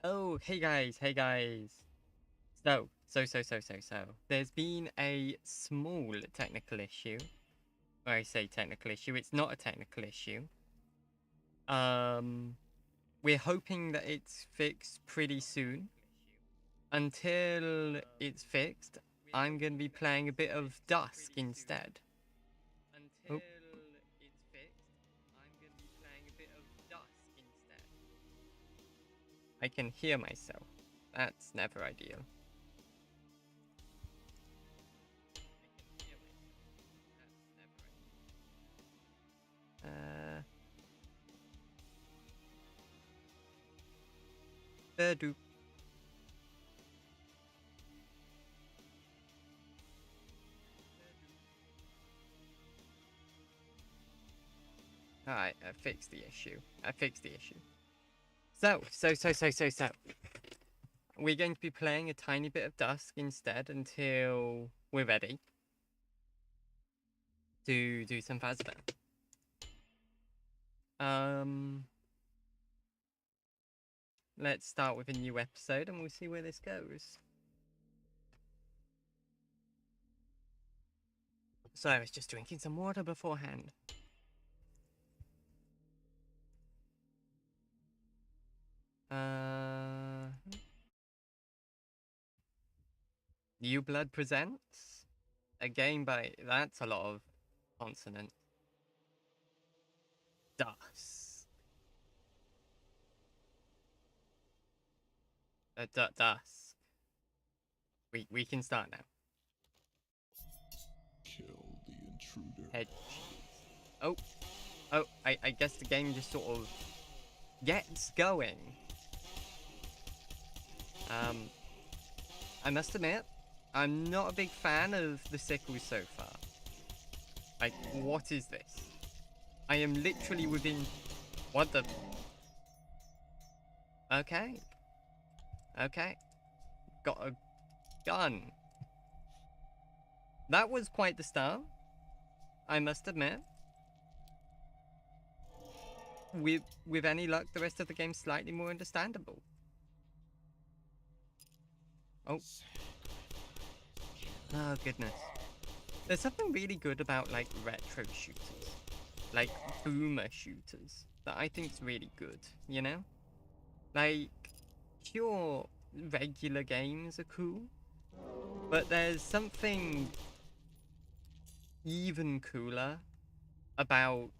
Oh, hey guys, hey guys. So. There's been a small technical issue. When I say technical issue, it's not a technical issue. Um, we're hoping that it's fixed pretty soon. Until it's fixed, I'm gonna be playing a bit of Dusk instead. Oh. I can hear myself. That's never ideal. Doop. Alright, I fixed the issue. So. We're going to be playing a tiny bit of Dusk instead until we're ready to do some Phasmo. Let's start with a new episode and we'll see where this goes. So I was just drinking some water beforehand. New Blood presents a game by... That's a lot of consonant. Dusk. Dusk. We can start now. Kill the intruder. Head cheese. Oh, I guess the game just sort of gets going. I must admit, I'm not a big fan of the sickles so far. Like, what is this? I am literally within... What the... Okay. Got a gun. That was quite the start, I must admit. With any luck, the rest of the game's slightly more understandable. Oh. Oh, goodness. There's something really good about, like, retro shooters. Like, boomer shooters. That I think's really good, you know? Like, sure, regular games are cool. But there's something even cooler about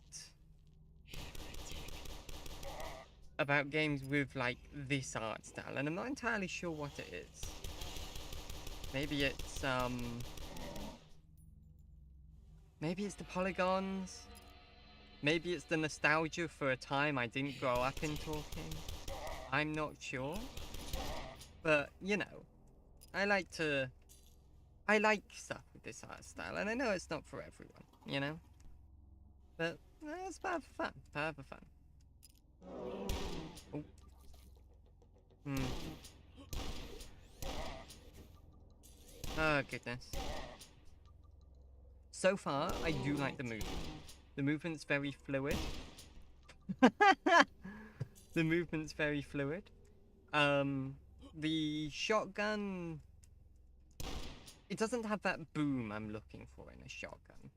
games with, like, this art style. And I'm not entirely sure what it is. Maybe it's the polygons. Maybe it's the nostalgia for a time I didn't grow up in talking. I'm not sure. But, you know, I like stuff with this art style, and I know it's not for everyone, you know? But it's part for fun. Oh. Oh, goodness. So far, I do like the movement. The movement's very fluid. The movement's very fluid. The shotgun... It doesn't have that boom I'm looking for in a shotgun.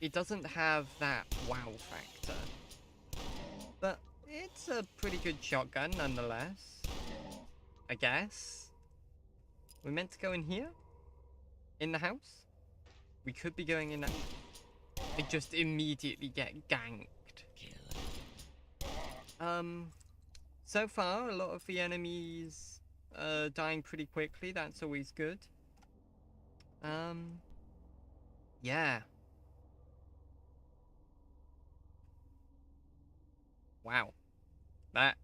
It doesn't have that wow factor. But it's a pretty good shotgun nonetheless. I guess. We're meant to go in here? In the house? We could be going in that... I just immediately get ganked. So far, a lot of the enemies dying pretty quickly. That's always good. Yeah. Wow. That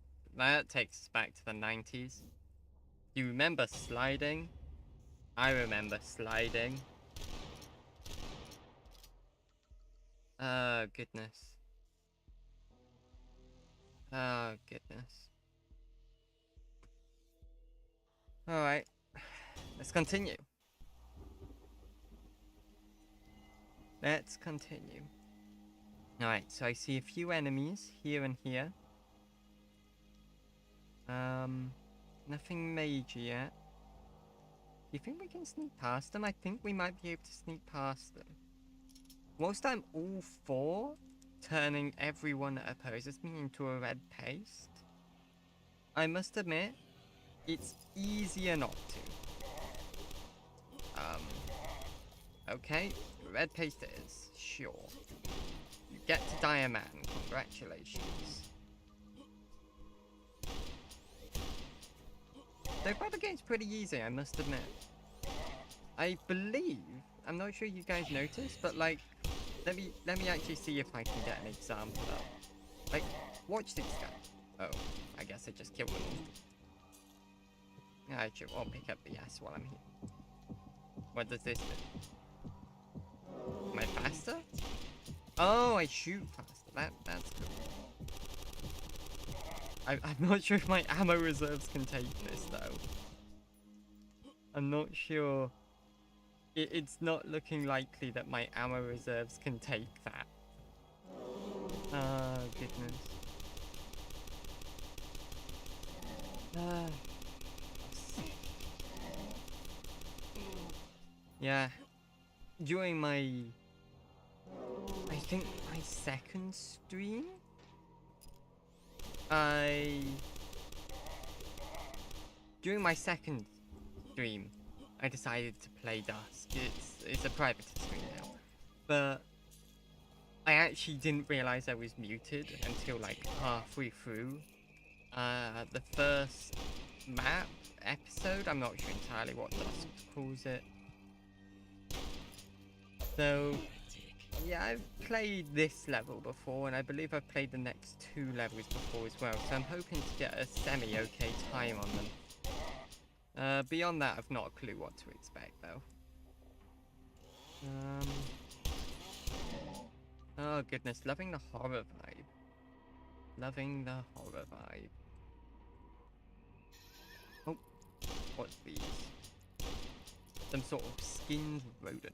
takes us back to the 90s. You remember sliding? I remember sliding. Oh, goodness. Oh, goodness. Alright. Let's continue. Alright, so I see a few enemies here and here. Nothing major yet. Do you think we can sneak past them? I think we might be able to sneak past them. Whilst I'm all for turning everyone that opposes me into a red paste, I must admit, it's easier not to. Okay, red paste it is, sure. You get to die a man, congratulations. Though part of the game's pretty easy, I must admit. I believe, I'm not sure you guys noticed, but like, let me actually see if I can get an example up. Like, watch this guy. Oh, I guess I just killed him. Yeah, I'll pick up the S while I'm here. What does this do? Am I faster? Oh, I shoot faster. That's cool. I'm not sure if my ammo reserves can take this, though. I'm not sure. It's not looking likely that my ammo reserves can take that. Oh, goodness. Yeah. During my... I think my second stream? During my second stream, I decided to play Dusk. It's a private stream now. But I actually didn't realize I was muted until like halfway through the first map episode. I'm not sure entirely what Dusk calls it. So yeah, I've played this level before, and I believe I've played the next 2 levels before as well, so I'm hoping to get a semi-okay time on them. Beyond that, I've not a clue what to expect, though. Oh, goodness. Loving the horror vibe. Loving the horror vibe. Oh, what's these? Some sort of skinned rodent.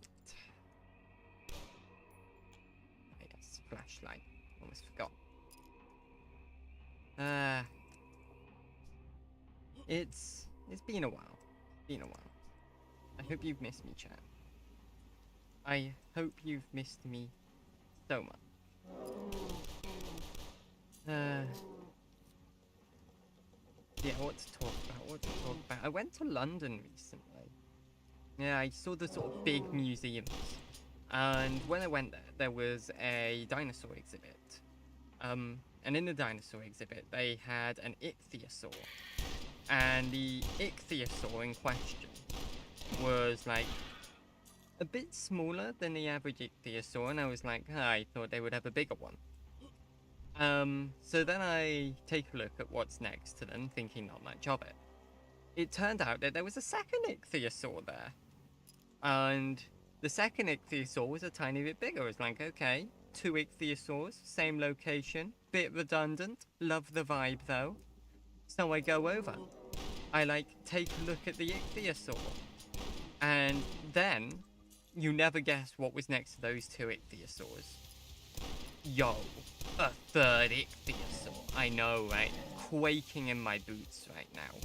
Oh, yes, flashlight. Almost forgot. It's been a while. I hope you've missed me, chat. I hope you've missed me so much. Yeah, what to talk about? I went to London recently. Yeah, I saw the sort of big museums. And when I went there was a dinosaur exhibit. And in the dinosaur exhibit, they had an ichthyosaur. And the ichthyosaur in question was like a bit smaller than the average ichthyosaur, and I was like, I thought they would have a bigger one. So then I take a look at what's next to them, thinking not much of it. It turned out that there was a second ichthyosaur there. And the second ichthyosaur was a tiny bit bigger. I was like, okay, 2 ichthyosaurs, same location, bit redundant, love the vibe though. So I go over. I take a look at the ichthyosaur. And then, you never guess what was next to those 2 ichthyosaurs. Yo, a third ichthyosaur. I know, right? Quaking in my boots right now.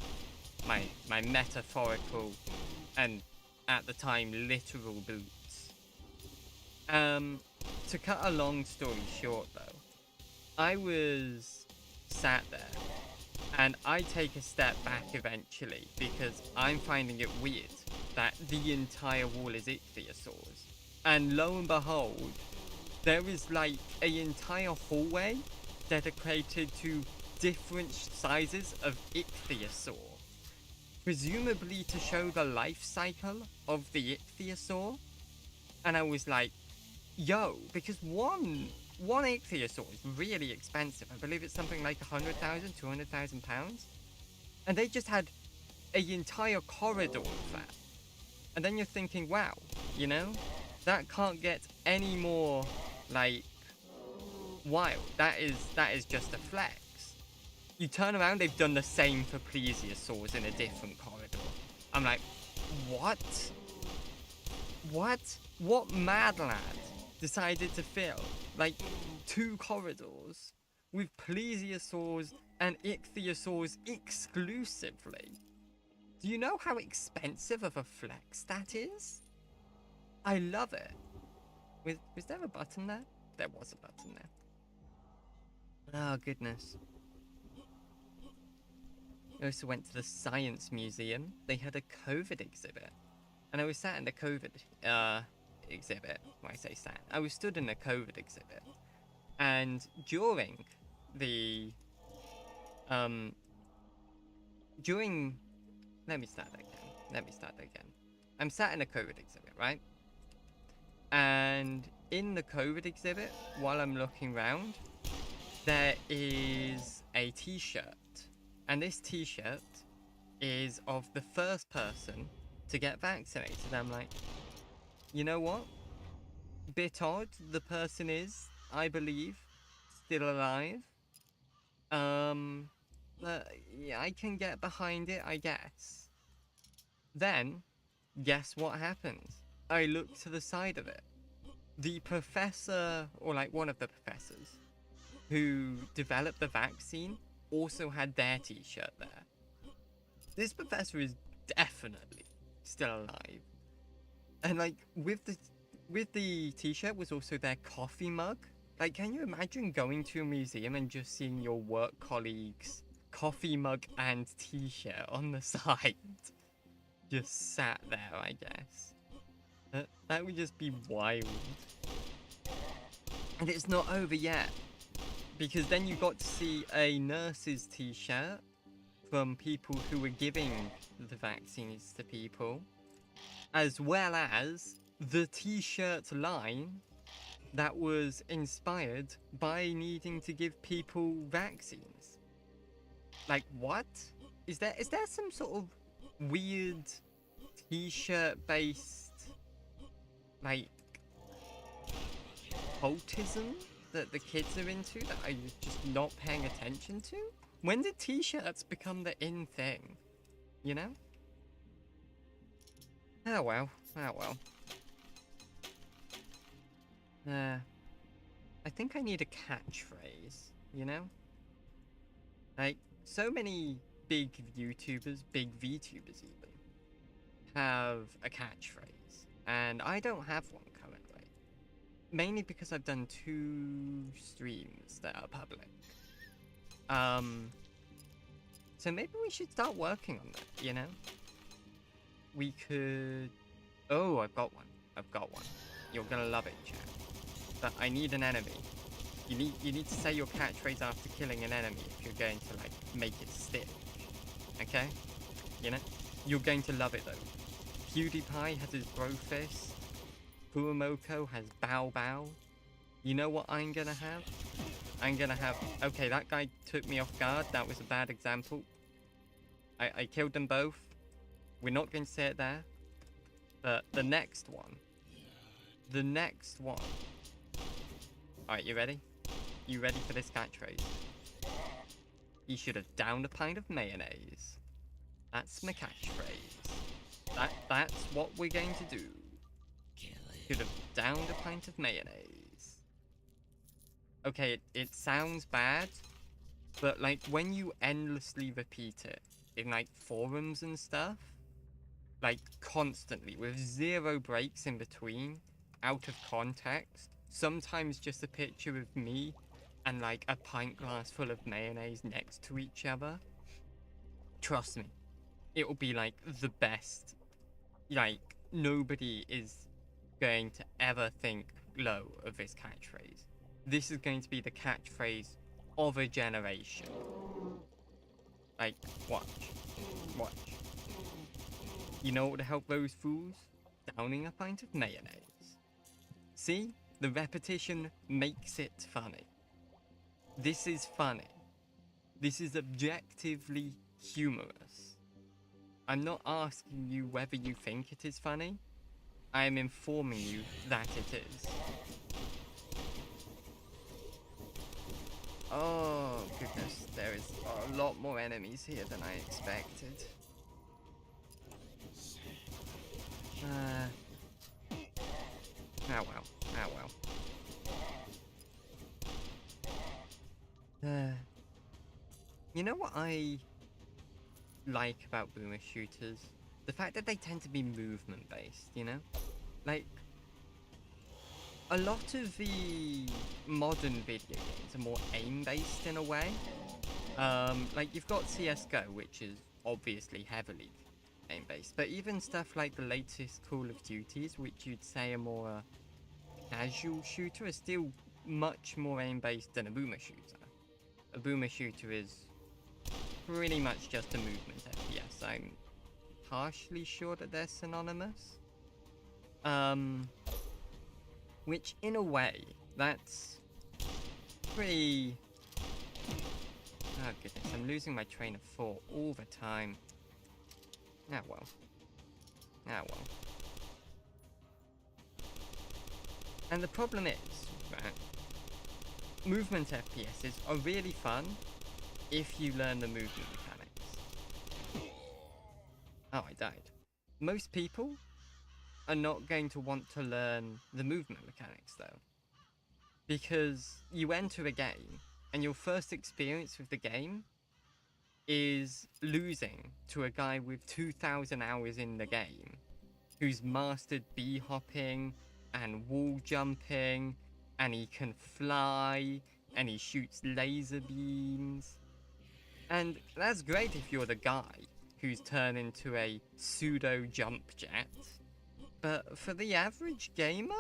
My metaphorical and, at the time, literal boots. To cut a long story short, though, I was sat there. And I take a step back eventually because I'm finding it weird that the entire wall is ichthyosaurs. And lo and behold, there is like an entire hallway dedicated to different sizes of ichthyosaur. Presumably to show the life cycle of the ichthyosaur. And I was like, yo, because one ichthyosaur is really expensive. I believe it's something like 100,000, 200,000 pounds. And they just had an entire corridor of that. And then you're thinking, wow, you know, that can't get any more, like, wild. That is just a flex. You turn around, they've done the same for plesiosaurs in a different corridor. I'm like, what? What mad lad decided to fill like 2 corridors with plesiosaurs and ichthyosaurs exclusively. Do you know how expensive of a flex that is? I love it. Was there a button there? There was a button there. Oh, goodness. I also went to the Science Museum. They had a COVID exhibit. And I was sat in the COVID exhibit. When I say sat, I was stood in the COVID exhibit. And during the... Let me start again. I'm sat in a COVID exhibit, right? And in the COVID exhibit, while I'm looking around, there is a t-shirt. And this t-shirt is of the first person to get vaccinated. I'm like, you know what? Bit odd. The person is, I believe, still alive. But yeah, I can get behind it, I guess. Then, guess what happens? I look to the side of it. The professor, or like one of the professors, who developed the vaccine also had their t-shirt there. This professor is definitely still alive. And like with the t-shirt was also their coffee mug. Like, can you imagine going to a museum and just seeing your work colleagues' coffee mug and t-shirt on the side? Just sat there, I guess. That would just be wild. And it's not over yet. Because then you got to see a nurse's t-shirt from people who were giving the vaccines to people. As well as the t-shirt line that was inspired by needing to give people vaccines. Like, what? Is there some sort of weird t-shirt based, like, cultism that the kids are into that I'm just not paying attention to? When did t-shirts become the in thing? You know? Oh well. I think I need a catchphrase, you know? Like, so many big YouTubers, big VTubers even, have a catchphrase. And I don't have one currently. Mainly because I've done 2 streams that are public. So maybe we should start working on that, you know? We could... Oh, I've got one. You're gonna love it, chat. But I need an enemy. You need to say your catchphrase after killing an enemy if you're going to, like, make it stick. Okay? You know? You're going to love it, though. PewDiePie has his bro fist. Fuamoko has Bow Bow. You know what I'm gonna have? I'm gonna have... Okay, that guy took me off guard. That was a bad example. I killed them both. We're not going to say it there. But the next one. Alright, you ready? You ready for this catchphrase? You should have downed a pint of mayonnaise. That's my catchphrase. That's what we're going to do. Should have downed a pint of mayonnaise. Okay, it sounds bad, but like when you endlessly repeat it in like forums and stuff, like constantly with 0 breaks in between, out of context, sometimes just a picture of me and like a pint glass full of mayonnaise next to each other. Trust me, it will be like the best. Like, nobody is going to ever think low of this catchphrase. This is going to be the catchphrase of a generation. Like, watch. You know what would help those fools? Downing a pint of mayonnaise. See? The repetition makes it funny. This is funny. This is objectively humorous. I'm not asking you whether you think it is funny. I am informing you that it is. Oh, goodness. There is a lot more enemies here than I expected. Oh well. You know what I like about boomer shooters? The fact that they tend to be movement based, you know? Like, a lot of the modern video games are more aim based in a way. Like you've got CSGO, which is obviously heavily aim based, but even stuff like the latest Call of Duties, which you'd say are more casual shooter, is still much more aim based than a boomer shooter. A boomer shooter is pretty much just a movement FPS. I'm partially sure that they're synonymous. Which in a way, that's pretty... Oh goodness, I'm losing my train of thought all the time. Ah well. Ah well. And the problem is, right, movement FPSs are really fun if you learn the movement mechanics. Oh, I died. Most people are not going to want to learn the movement mechanics though. Because you enter a game and your first experience with the game is losing to a guy with 2,000 hours in the game who's mastered bee hopping and wall jumping, and he can fly, and he shoots laser beams. And that's great if you're the guy who's turned into a pseudo jump jet. But for the average gamer,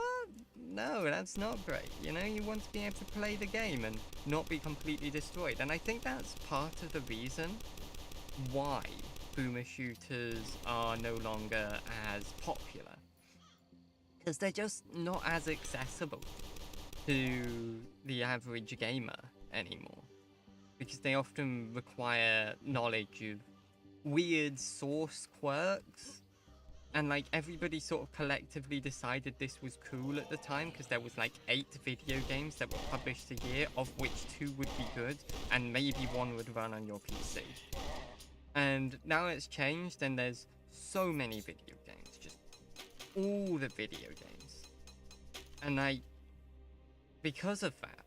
no, that's not great. You know, you want to be able to play the game and not be completely destroyed. And I think that's part of the reason why boomer shooters are no longer as popular. Because they're just not as accessible to the average gamer anymore. Because they often require knowledge of weird source quirks. And like everybody sort of collectively decided this was cool at the time, because there was like 8 video games that were published a year, of which 2 would be good, and maybe 1 would run on your PC. And now it's changed, and there's so many video games, just all the video games. And because of that,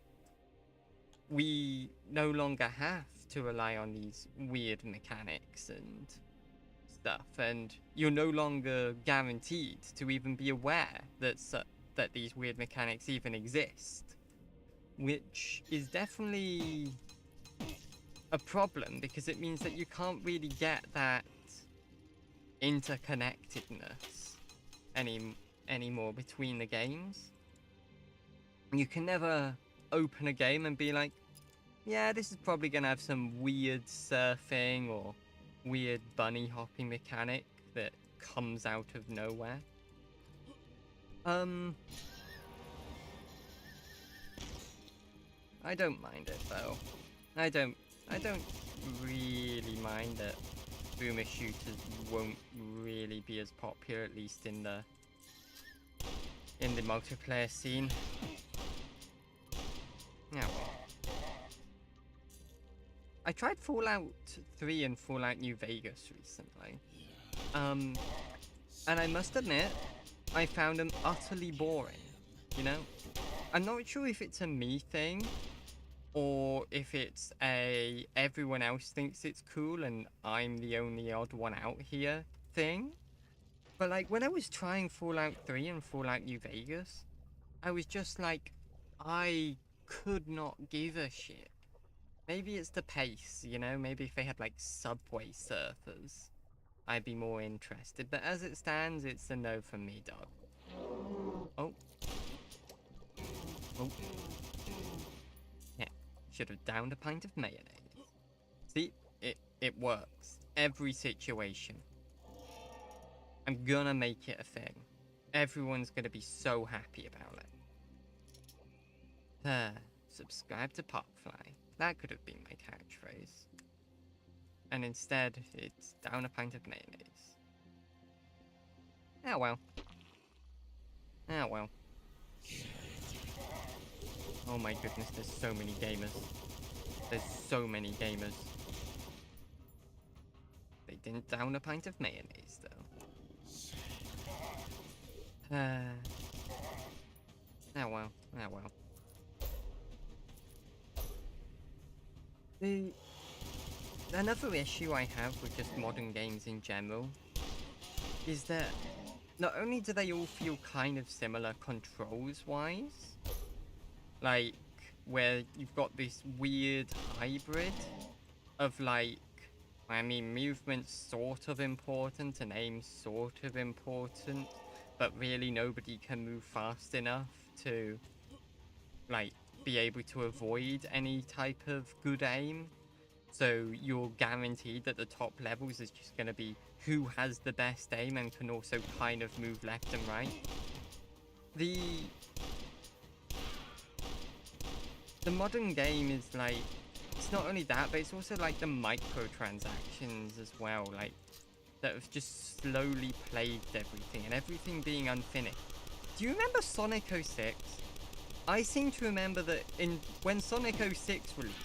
we no longer have to rely on these weird mechanics and stuff, and you're no longer guaranteed to even be aware that that these weird mechanics even exist, which is definitely a problem, because it means that you can't really get that interconnectedness anymore between the games. You can never open a game and be like, yeah, this is probably gonna have some weird surfing or weird bunny hopping mechanic that comes out of nowhere. I don't mind it though. I don't really mind that boomer shooters won't really be as popular, at least in the multiplayer scene. Yeah, well. I tried Fallout 3 and Fallout New Vegas recently. And I must admit, I found them utterly boring, you know? I'm not sure if it's a me thing, or if it's a everyone else thinks it's cool and I'm the only odd one out here thing. But like, when I was trying Fallout 3 and Fallout New Vegas, I was just like, I could not give a shit. Maybe it's the pace, you know? Maybe if they had like Subway Surfers, I'd be more interested. But as it stands, it's a no from me, dog. Oh. Oh. Yeah, should have downed a pint of mayonnaise. See, it works. Every situation. I'm gonna make it a thing. Everyone's gonna be so happy about it. Subscribe to Popfly. That could have been my catchphrase. And instead, it's down a pint of mayonnaise. Ah well. Ah well. Oh my goodness, there's so many gamers. There's so many gamers. They didn't down a pint of mayonnaise, though. Ah well. Ah well. The another issue I have with just modern games in general is that not only do they all feel kind of similar controls-wise, like, where you've got this weird hybrid of, like, I mean, movement's sort of important and aim's sort of important, but really nobody can move fast enough to, like, be able to avoid any type of good aim. So you're guaranteed that the top levels is just going to be who has the best aim and can also kind of move left and right. The modern game is like, it's not only that, but it's also like the microtransactions as well, like, that have just slowly plagued everything and everything being unfinished. Do you remember Sonic 06? I seem to remember that when Sonic 06 released,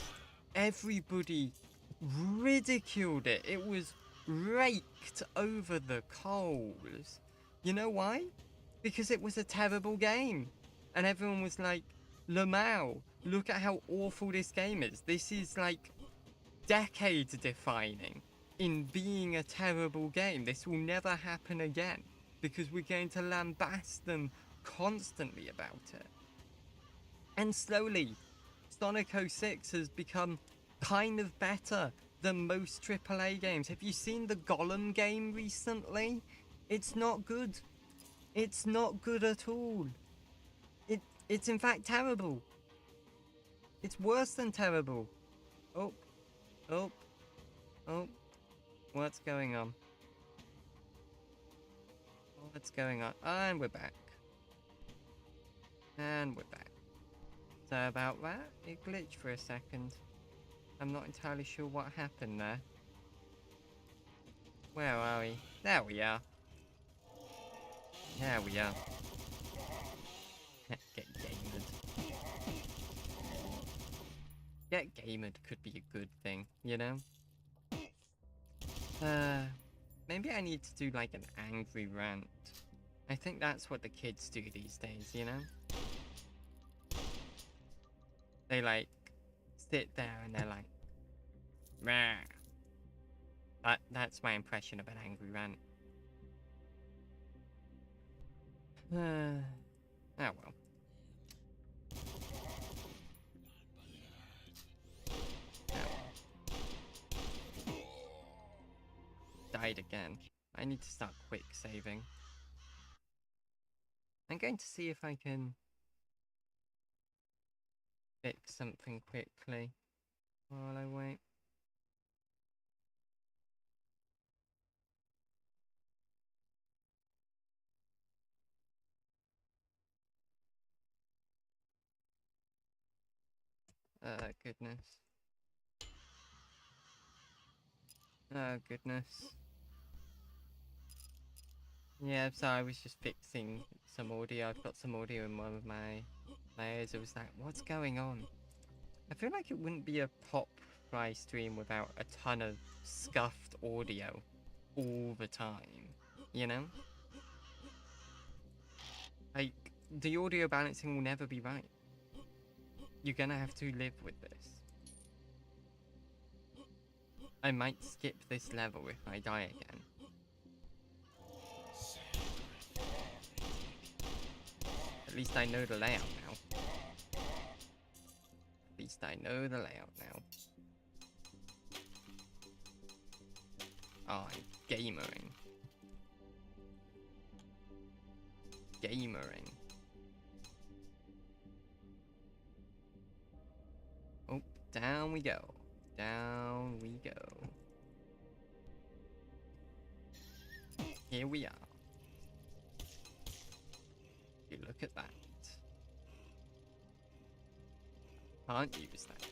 everybody ridiculed it. It was raked over the coals. You know why? Because it was a terrible game. And everyone was like, Lamau, look at how awful this game is. This is like decade defining in being a terrible game. This will never happen again because we're going to lambast them constantly about it. And slowly, Sonic 06 has become kind of better than most AAA games. Have you seen the Golem game recently? It's not good. It's not good at all. It's in fact terrible. It's worse than terrible. Oh, oh, oh. What's going on? What's going on? And we're back. And we're back. So about that, it glitched for a second. I'm not entirely sure what happened there. Where are we? There we are. There we are. Get gamered. Get gamered could be a good thing, you know? Maybe I need to do like an angry rant. I think that's what the kids do these days, you know? They like sit there and they're like, meh. That's my impression of an angry rant. Oh well. Died again. I need to start quick saving. I'm going to see if I can fix something quickly while I wait. Goodness. Oh, goodness. Yeah, so I was just fixing some audio. I've got some audio in one of my layers. It was like, what's going on? I feel like it wouldn't be a Popfly stream without a ton of scuffed audio all the time, you know? Like, the audio balancing will never be right. You're gonna have to live with this. I might skip this level if I die again. At least I know the layout now. At least I know the layout now. Oh, I'm gamering. Gamering. Oh, down we go. Down we go. Here we are. You look at that. Can't use that.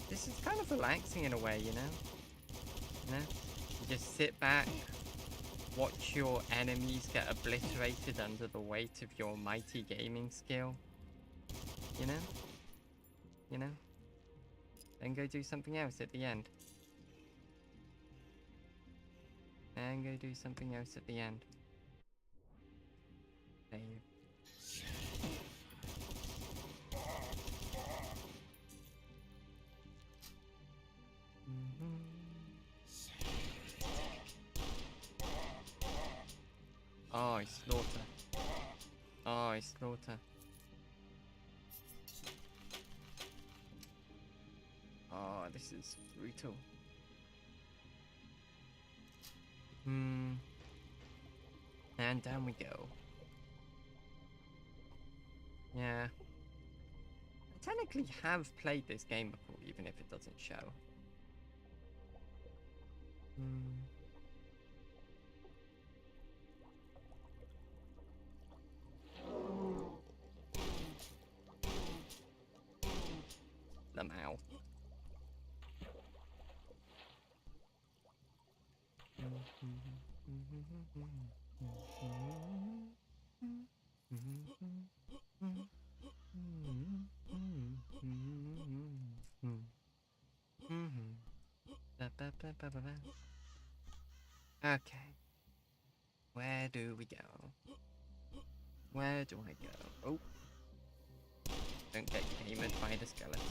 This is kind of relaxing in a way, you know? You know? You just sit back, watch your enemies get obliterated under the weight of your mighty gaming skill. You know? You know? Then go do something else at the end. Then go do something else at the end. Save. I slaughter. Oh, I slaughter. Oh, this is brutal. And down we go. Yeah. I technically have played this game before, even if it doesn't show. Lamau. Okay. Where do we go? Where do I go? Oh. Don't get gamered by the skeleton.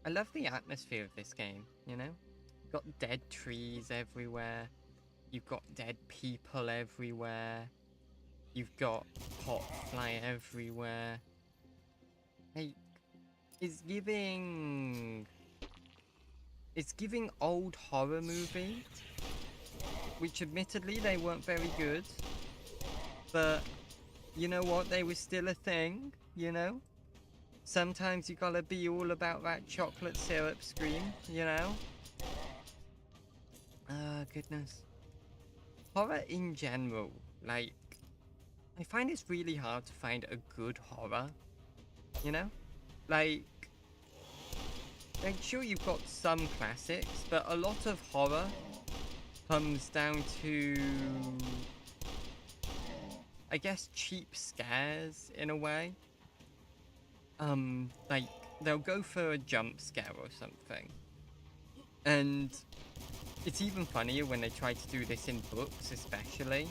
I love the atmosphere of this game, you know? You've got dead trees everywhere. You've got dead people everywhere. You've got Popfly everywhere. Hey, it's giving old horror movie, which admittedly they weren't very good, but you know what, they were still a thing, you know? Sometimes you gotta be all about that chocolate syrup scream, you know? Goodness. Horror in general, like, I find it's really hard to find a good horror, you know? Like sure, you've got some classics, but a lot of horror comes down to, I guess, cheap scares in a way. Like, they'll go for a jump scare or something. And it's even funnier when they try to do this in books, especially.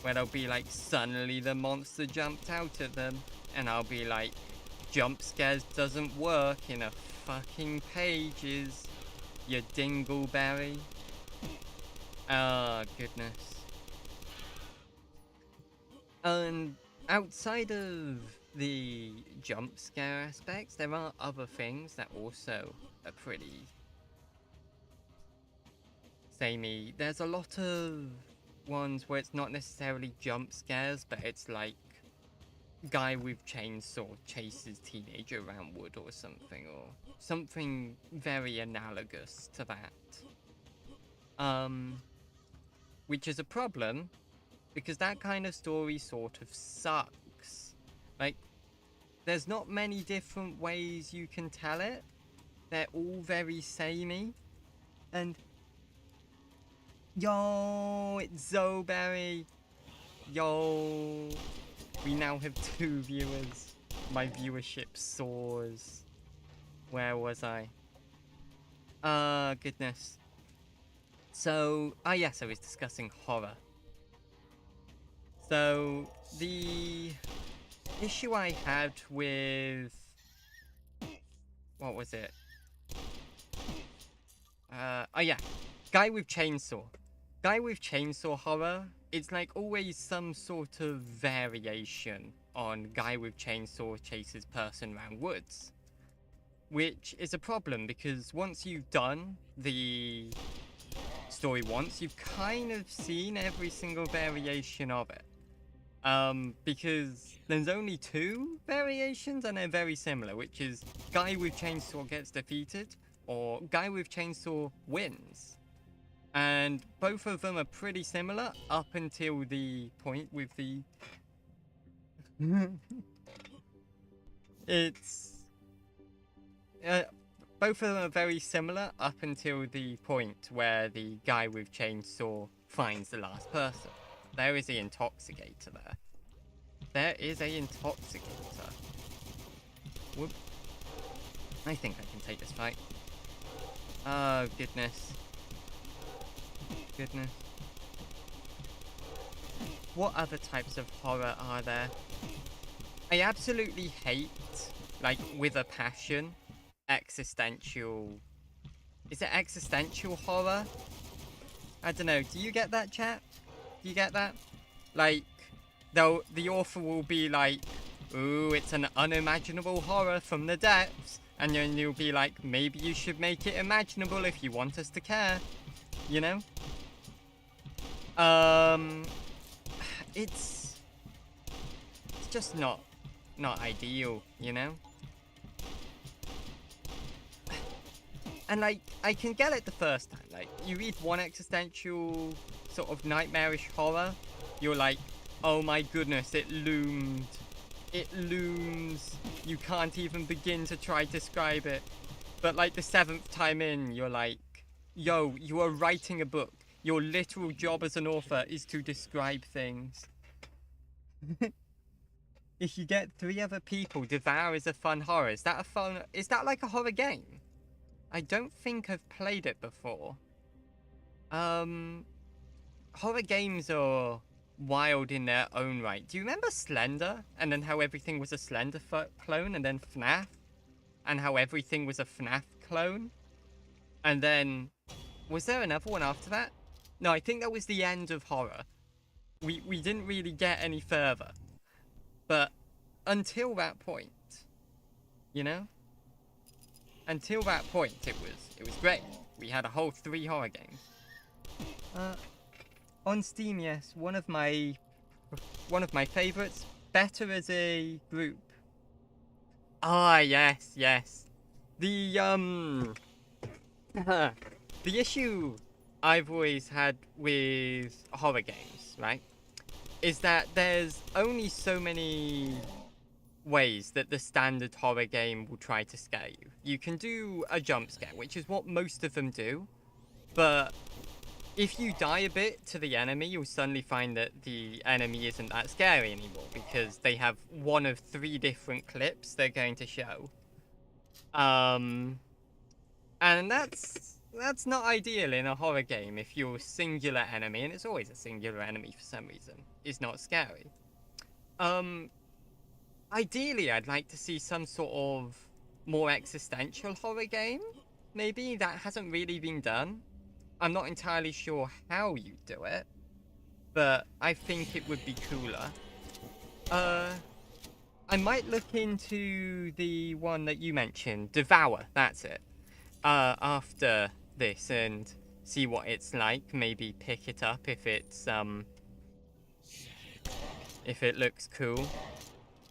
Where they'll be like, suddenly the monster jumped out at them. And I'll be like, jump scares doesn't work in a fucking pages, you dingleberry. Oh, goodness. And outside of the jump scare aspects, there are other things that also are pretty samey. There's a lot of ones where it's not necessarily jump scares, but it's like guy with chainsaw chases teenager around wood or something very analogous to that. Which is a problem, because that kind of story sort of sucks. Like, there's not many different ways you can tell it. They're all very samey. And yo, it's Zoberry. Yo, we now have 2 viewers. My viewership soars. Where was I? Goodness. So, yes, I was discussing horror. So, the issue I had with, what was it? Yeah, Guy with Chainsaw. Guy with Chainsaw horror, it's like always some sort of variation on Guy with Chainsaw chases person around woods. Which is a problem, because once you've done the story once, you've kind of seen every single variation of it. Because there's only 2 variations and they're very similar, which is Guy with Chainsaw gets defeated or Guy with Chainsaw wins. And both of them are pretty similar up until the point with the... both of them are very similar up until the point where the guy with chainsaw finds the last person. There is an intoxicator there. There is an intoxicator. Whoop. I think I can take this fight. Oh, goodness. Goodness. What other types of horror are there? I absolutely hate, like, with a passion, existential... Is it existential horror? I don't know. Do you get that, chat? Do you get that? Like, though the author will be like, ooh, it's an unimaginable horror from the depths. And then you'll be like, maybe you should make it imaginable if you want us to care. You know? It's just not ideal, you know? And, like, I can get it the first time. Like, you read one existential sort of nightmarish horror, you're like, oh my goodness, it loomed. It looms. You can't even begin to try to describe it. But, like, the 7th time in, you're like, yo, you are writing a book. Your literal job as an author is to describe things. If you get 3 other people, Devour is a fun horror. Is that like a horror game? I don't think I've played it before. Horror games are wild in their own right. Do you remember Slender? And then how everything was a Slender clone? And then FNAF? And how everything was a FNAF clone? And then... Was there another one after that? No, I think that was the end of horror. We didn't really get any further. But until that point, you know? Until that point, it was great. We had a whole 3 horror games. On Steam, yes, one of my favorites. Better as a group. Ah, yes. The the issue I've always had with horror games, right, is that there's only so many ways that the standard horror game will try to scare you. You can do a jump scare, which is what most of them do, but if you die a bit to the enemy, you'll suddenly find that the enemy isn't that scary anymore, because they have one of 3 different clips they're going to show. And that's not ideal in a horror game if your singular enemy, and it's always a singular enemy for some reason, is not scary. Ideally, I'd like to see some sort of more existential horror game. Maybe that hasn't really been done. I'm not entirely sure how you do it, but I think it would be cooler. I might look into the one that you mentioned, Devour, that's it, after this and see what it's like. Maybe pick it up if it's, if it looks cool.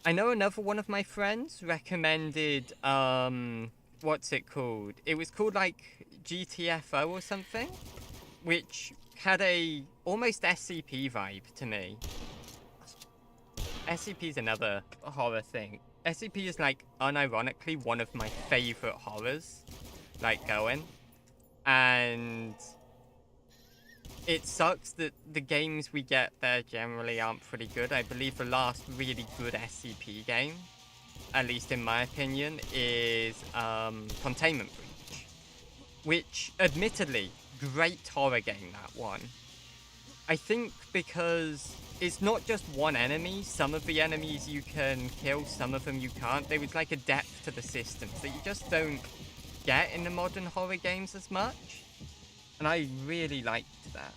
I know another one of my friends recommended, what's it called? It was called, like, GTFO or something, which had a almost SCP vibe to me. SCP is another horror thing. SCP is, like, unironically one of my favorite horrors, like, going. And it sucks that the games we get there generally aren't pretty good. I believe the last really good SCP game, at least in my opinion, is Containment Breach, which, admittedly, great horror game, that one. I think because it's not just one enemy. Some of the enemies you can kill, some of them you can't. There was like a depth to the systems that you just don't get in the modern horror games as much. And I really liked that.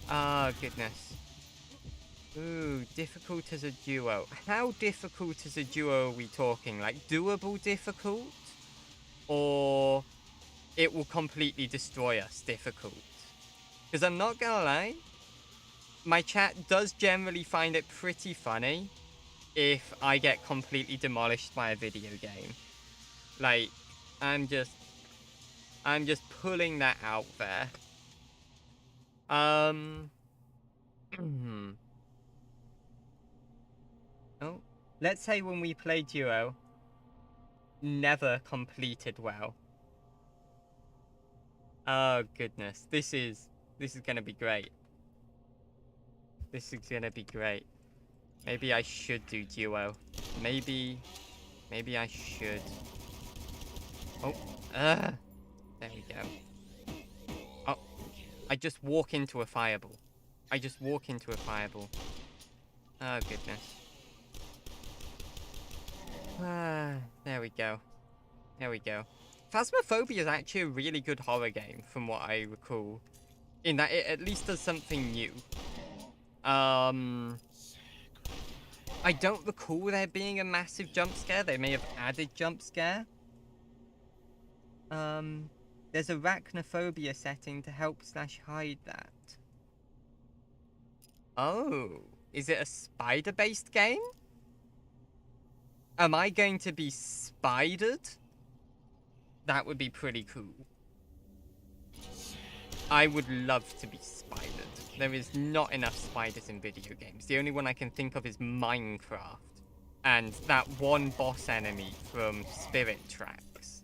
Ah, goodness. Ooh, difficult as a duo. How difficult as a duo are we talking? Like, doable difficult? Or it will completely destroy us difficult? Because I'm not gonna lie, my chat does generally find it pretty funny if I get completely demolished by a video game. Like, I'm just pulling that out there. Oh, let's say when we play duo, never completed well. Oh goodness, this is gonna be great. This is gonna be great. Maybe I should do duo. Maybe I should. Oh, there we go. Oh, I just walk into a fireball. Oh goodness. There we go. There we go. Phasmophobia is actually a really good horror game, from what I recall. In that it at least does something new. I don't recall there being a massive jump scare. They may have added jump scare. There's arachnophobia setting to help / hide that. Oh, is it a spider-based game? Am I going to be spidered? That would be pretty cool. I would love to be spidered. There is not enough spiders in video games. The only one I can think of is Minecraft. And that one boss enemy from Spirit Tracks.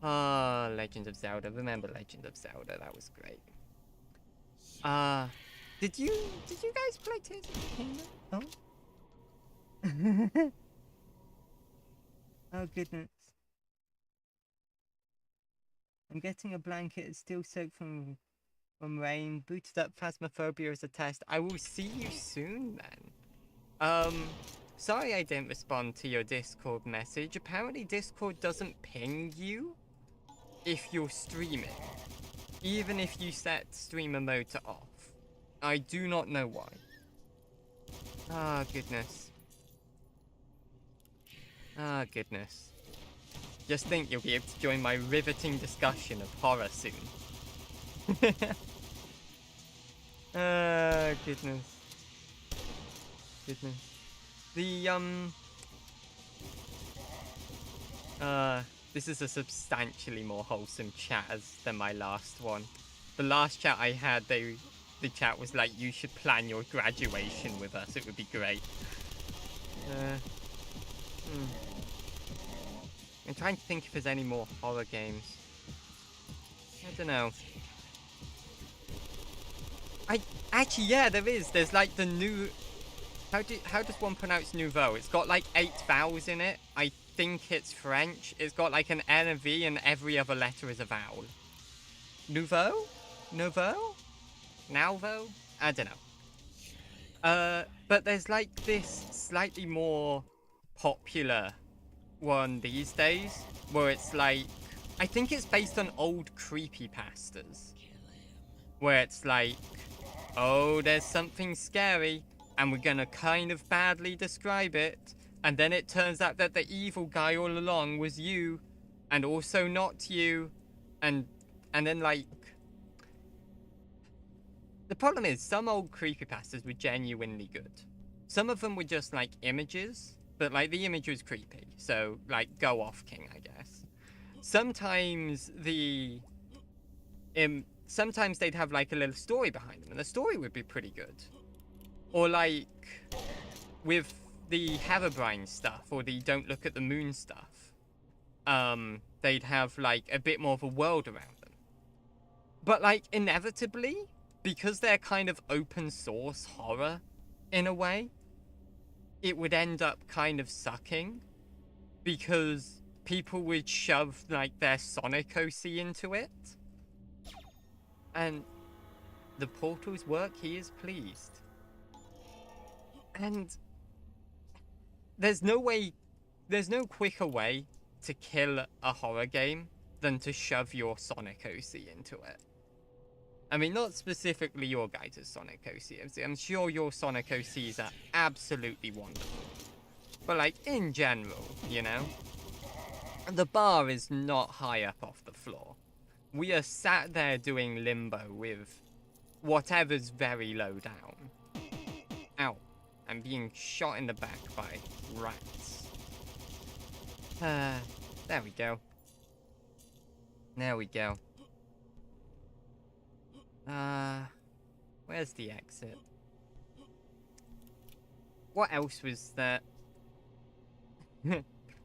Ah, Legend of Zelda. Remember Legend of Zelda? That was great. Did you guys play Tears of the Kingdom? Oh? Oh goodness. I'm getting a blanket. It's still soaked from rain. Booted up Phasmophobia as a test. I will see you soon then. Sorry I didn't respond to your Discord message. Apparently Discord doesn't ping you if you're streaming, even if you set streamer mode to off. I do not know why. Ah, goodness. Ah, goodness. Just think you'll be able to join my riveting discussion of horror soon. Ah, goodness. Goodness. This is a substantially more wholesome chat than my last one. The last chat I had, the chat was like, you should plan your graduation with us. It would be great. I'm trying to think if there's any more horror games. I don't know. Actually, yeah, there is. There's like the new... How does one pronounce nouveau? It's got like 8 vowels in it. I think it's French. It's got like an N, a V, and every other letter is a vowel. Nouveau? Nouveau? Nauvo? I don't know. But there's like this slightly more popular one these days, where it's like, I think it's based on old creepypastas, where it's like, oh, there's something scary, and we're gonna kind of badly describe it, and then it turns out that the evil guy all along was you, and also not you, and then like, the problem is, some old creepypastas were genuinely good. Some of them were just like images, but like the image was creepy, so like go off king, I guess. Sometimes sometimes they'd have like a little story behind them, and the story would be pretty good. Or like with the Herobrine stuff, or the Don't Look at the Moon stuff, they'd have like a bit more of a world around them. But like inevitably, because they're kind of open source horror in a way, it would end up kind of sucking, because people would shove like their Sonic OC into it. And the portals work, he is pleased. And there's no quicker way to kill a horror game than to shove your Sonic OC into it. I mean, not specifically your guys' Sonic OCs. I'm sure your Sonic OCs are absolutely wonderful. But, like, in general, you know? The bar is not high up off the floor. We are sat there doing limbo with whatever's very low down. Ow. I'm being shot in the back by rats. There we go. There we go. Where's the exit? What else was there?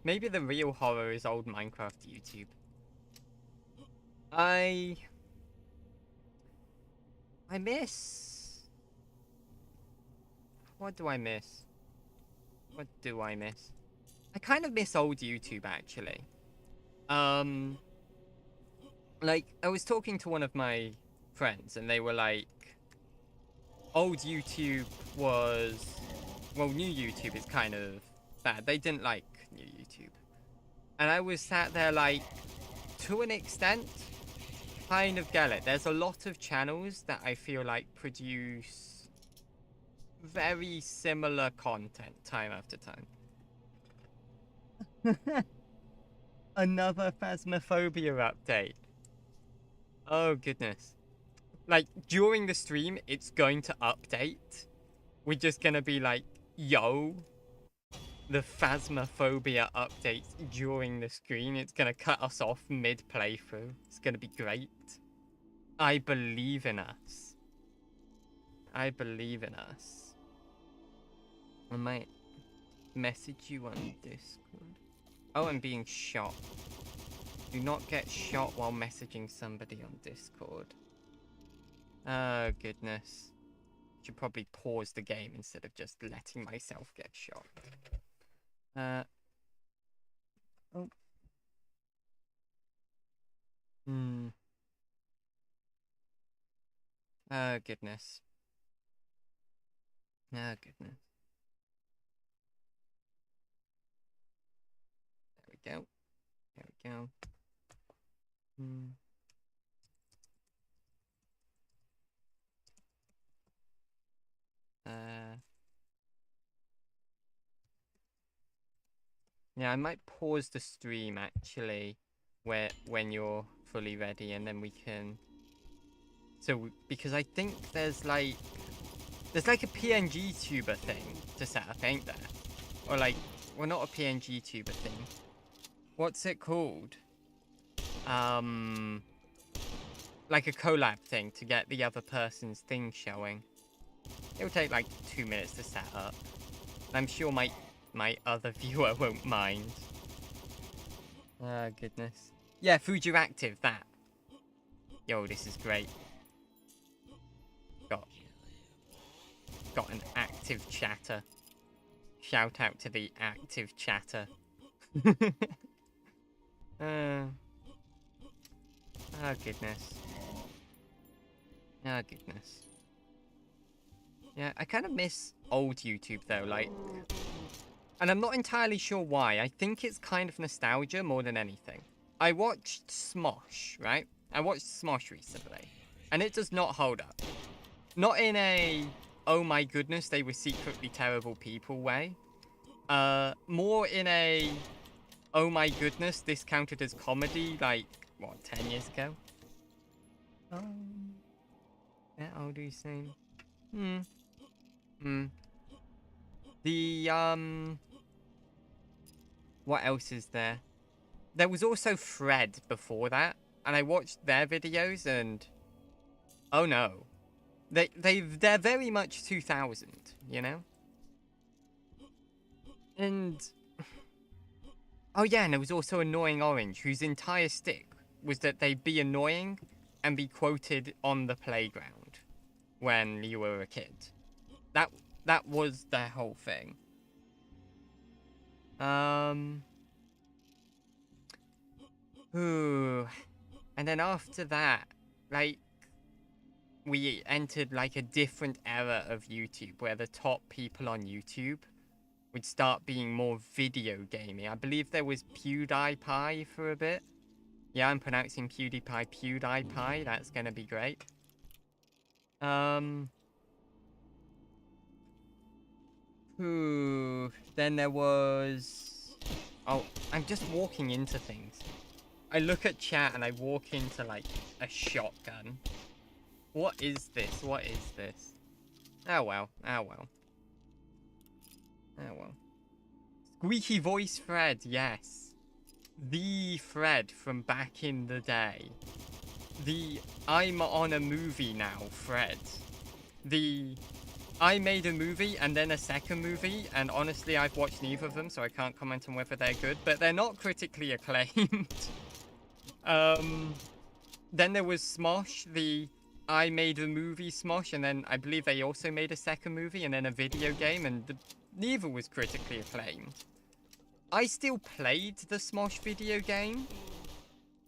Maybe the real horror is old Minecraft YouTube. I miss... What do I miss? What do I miss? I kind of miss old YouTube, actually. Like, I was talking to one of my friends, and they were like, old YouTube was... Well, new YouTube is kind of bad. They didn't like new YouTube. And I was sat there like, to an extent, kind of get it. There's a lot of channels that I feel like produce very similar content time after time. Another phasmophobia update. Oh, goodness. Like, during the stream, it's going to update. We're just gonna be like, yo, the phasmophobia updates during the screen. It's gonna cut us off mid-playthrough. It's gonna be great. I believe in us. I believe in us. I might message you on Discord. Oh, I'm being shot. Do not get shot while messaging somebody on Discord. Oh, goodness. Should probably pause the game instead of just letting myself get shot. Oh. Oh, goodness. Oh, goodness. There we go. There we go. Yeah, I might pause the stream actually, when you're fully ready, and then we can. So because I think there's like a PNG tuber thing to set up, ain't there? Or like, well, not a PNG tuber thing. What's it called? Like a collab thing to get the other person's thing showing. It'll take like 2 minutes to set up. I'm sure my other viewer won't mind. Oh, goodness. Yeah, Fujiactive, that. Yo, this is great. Got an active chatter. Shout out to the active chatter. Oh, goodness. Oh, goodness. Yeah, I kind of miss old YouTube, though, like... And I'm not entirely sure why. I think it's kind of nostalgia more than anything. I watched Smosh, right? I watched Smosh recently. And it does not hold up. Not in a, oh my goodness, they were secretly terrible people way. More in a, oh my goodness, this counted as comedy, like, what, 10 years ago? Yeah, I'll do the same. What else is there? There was also Fred before that, and I watched their videos, and oh no, they're very much 2000, you know. And oh yeah, and there was also Annoying Orange, whose entire stick was that they'd be annoying and be quoted on the playground when you were a kid. That was their whole thing. Ooh. And then after that, like, we entered, like, a different era of YouTube, where the top people on YouTube would start being more video gaming. I believe there was PewDiePie for a bit. Yeah, I'm pronouncing PewDiePie. That's gonna be great. Ooh. Then there was... Oh, I'm just walking into things. I look at chat and I walk into, like, a shotgun. What is this? What is this? Oh well. Oh well. Oh well. Squeaky voice Fred, yes. The Fred from back in the day. The I'm on a movie now Fred. The I made a movie and then a second movie, and honestly I've watched neither of them, so I can't comment on whether they're good, but they're not critically acclaimed. Then there was Smosh, the I made a movie Smosh, and then I believe they also made a second movie and then a video game, and neither was critically acclaimed. I still played the Smosh video game,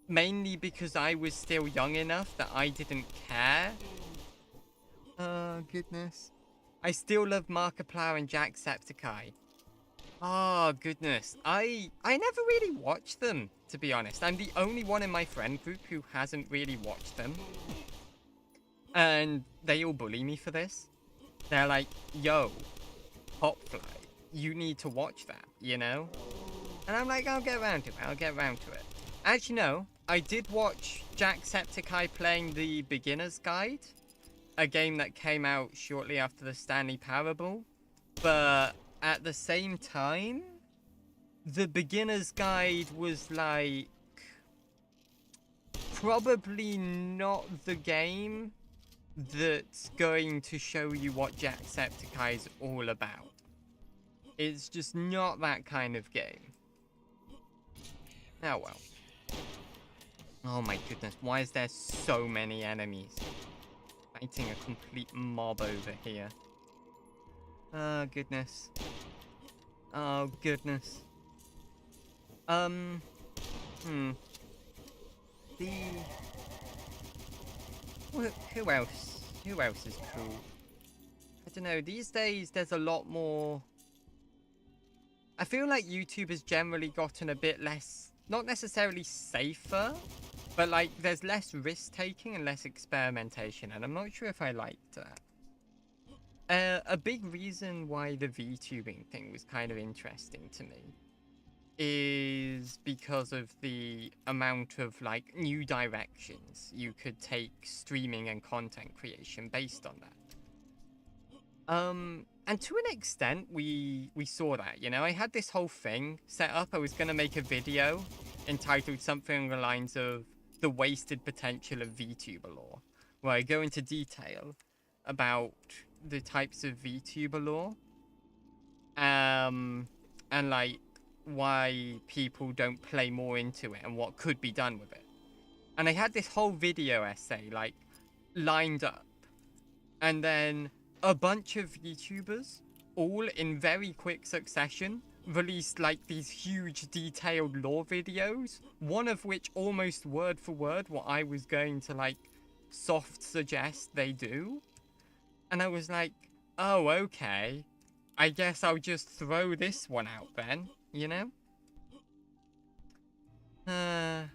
mainly because I was still young enough that I didn't care. Oh, goodness. I still love Markiplier and Jacksepticeye. Oh, goodness. I never really watched them, to be honest. I'm the only one in my friend group who hasn't really watched them. And they all bully me for this. They're like, yo, Popfly, you need to watch that, you know? And I'm like, I'll get around to it. I'll get around to it. Actually, no. I did watch Jacksepticeye playing the Beginner's Guide, a game that came out shortly after the Stanley Parable. But at the same time, the Beginner's Guide was like probably not the game that's going to show you what Jacksepticeye is all about. It's just not that kind of game. Oh well. Oh my goodness, why is there so many enemies? Fighting a complete mob over here. Oh goodness. Oh goodness. The... Who else? Who else is cool? I don't know, these days there's a lot more... I feel like YouTube has generally gotten a bit less, not necessarily safer, but like there's less risk-taking and less experimentation, and I'm not sure if I liked that. A big reason why the VTubing thing was kind of interesting to me is because of the amount of like new directions you could take streaming and content creation based on that. And to an extent, we saw that, you know? I had this whole thing set up. I was going to make a video entitled something along the lines of The Wasted Potential of VTuber Lore, where I go into detail about the types of VTuber lore, and like why people don't play more into it and what could be done with it. And I had this whole video essay like lined up, and then a bunch of YouTubers, all in very quick succession, released like these huge detailed lore videos, one of which almost word for word what I was going to like soft suggest they do. And I was like, oh, okay. I guess I'll just throw this one out then, you know? Oh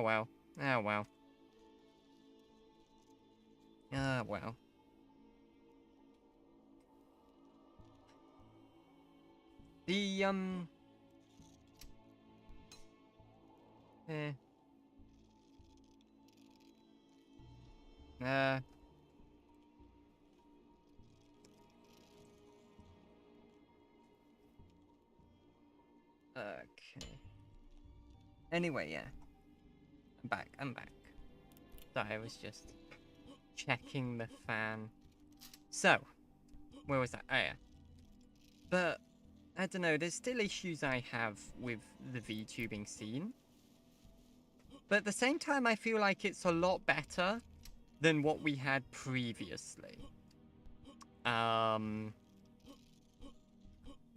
well. Oh well. Ah well. The, eh. Okay. Anyway, yeah. I'm back. Sorry, I was just checking the fan. So, where was that? Oh, yeah. But, I don't know, there's still issues I have with the VTubing scene. But at the same time, I feel like it's a lot better than what we had previously.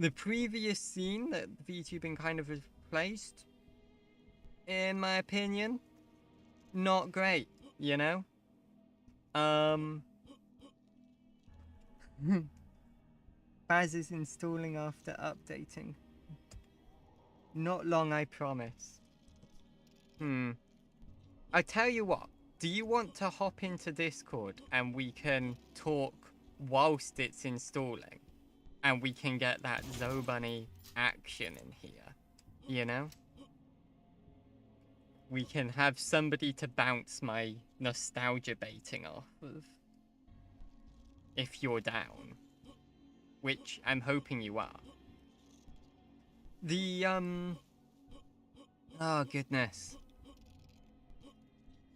The previous scene that VTubing kind of replaced, in my opinion, not great, you know? Baz is installing after updating. Not long, I promise. I tell you what, do you want to hop into Discord and we can talk whilst it's installing? And we can get that ZoBunny action in here, you know? We can have somebody to bounce my nostalgia baiting off of. If you're down. Which I'm hoping you are. The, oh, goodness.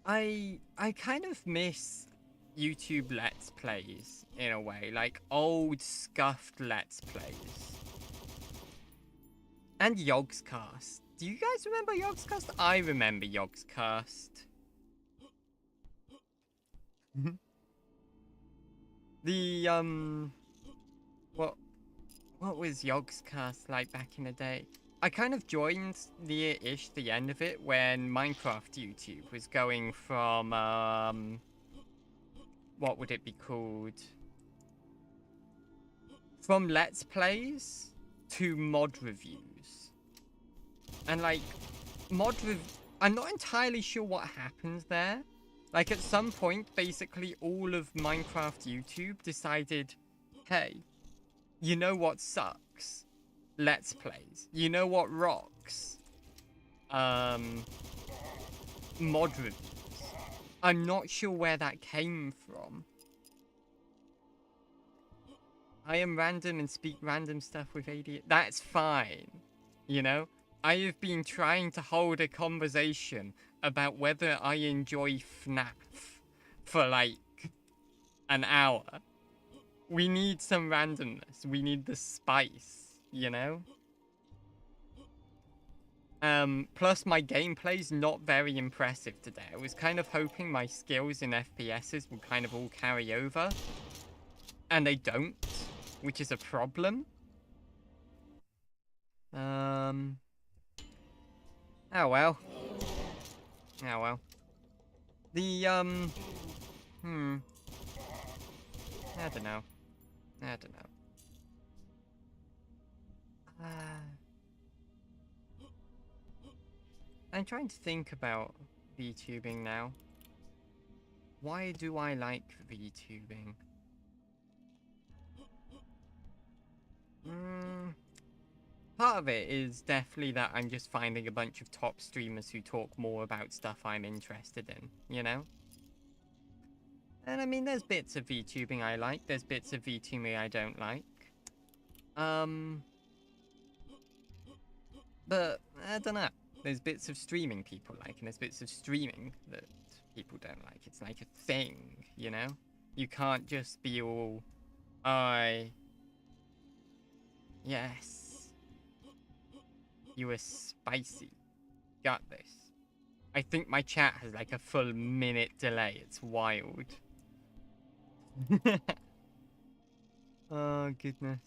I kind of miss YouTube Let's Plays, in a way. Like, old, scuffed Let's Plays. And Yogscast. Do you guys remember Yogscast? I remember Yogscast. The, what was Yogscast like back in the day? I kind of joined near-ish the end of it when Minecraft YouTube was going from, what would it be called? From Let's Plays to mod reviews. And like, I'm not entirely sure what happens there. Like, at some point, basically all of Minecraft YouTube decided, hey, you know what sucks? Let's Plays. You know what rocks? Mod reviews. I'm not sure where that came from. I am random and speak random stuff with ADHD. That's fine. You know? I have been trying to hold a conversation about whether I enjoy FNAF for like an hour. We need some randomness. We need the spice, you know? Plus my gameplay's not very impressive today. I was kind of hoping my skills in FPSs would kind of all carry over. And they don't, which is a problem. Oh well. Oh well. The, I don't know. I don't know. I'm trying to think about VTubing now. Why do I like VTubing? Part of it is definitely that I'm just finding a bunch of top streamers who talk more about stuff I'm interested in, you know? And I mean, there's bits of VTubing I like, there's bits of VTubing I don't like. But, I don't know. There's bits of streaming people like, and there's bits of streaming that people don't like. It's like a thing, you know? You can't just be all, yes. You were spicy. Got this. I think my chat has like a full minute delay. It's wild. Oh, goodness.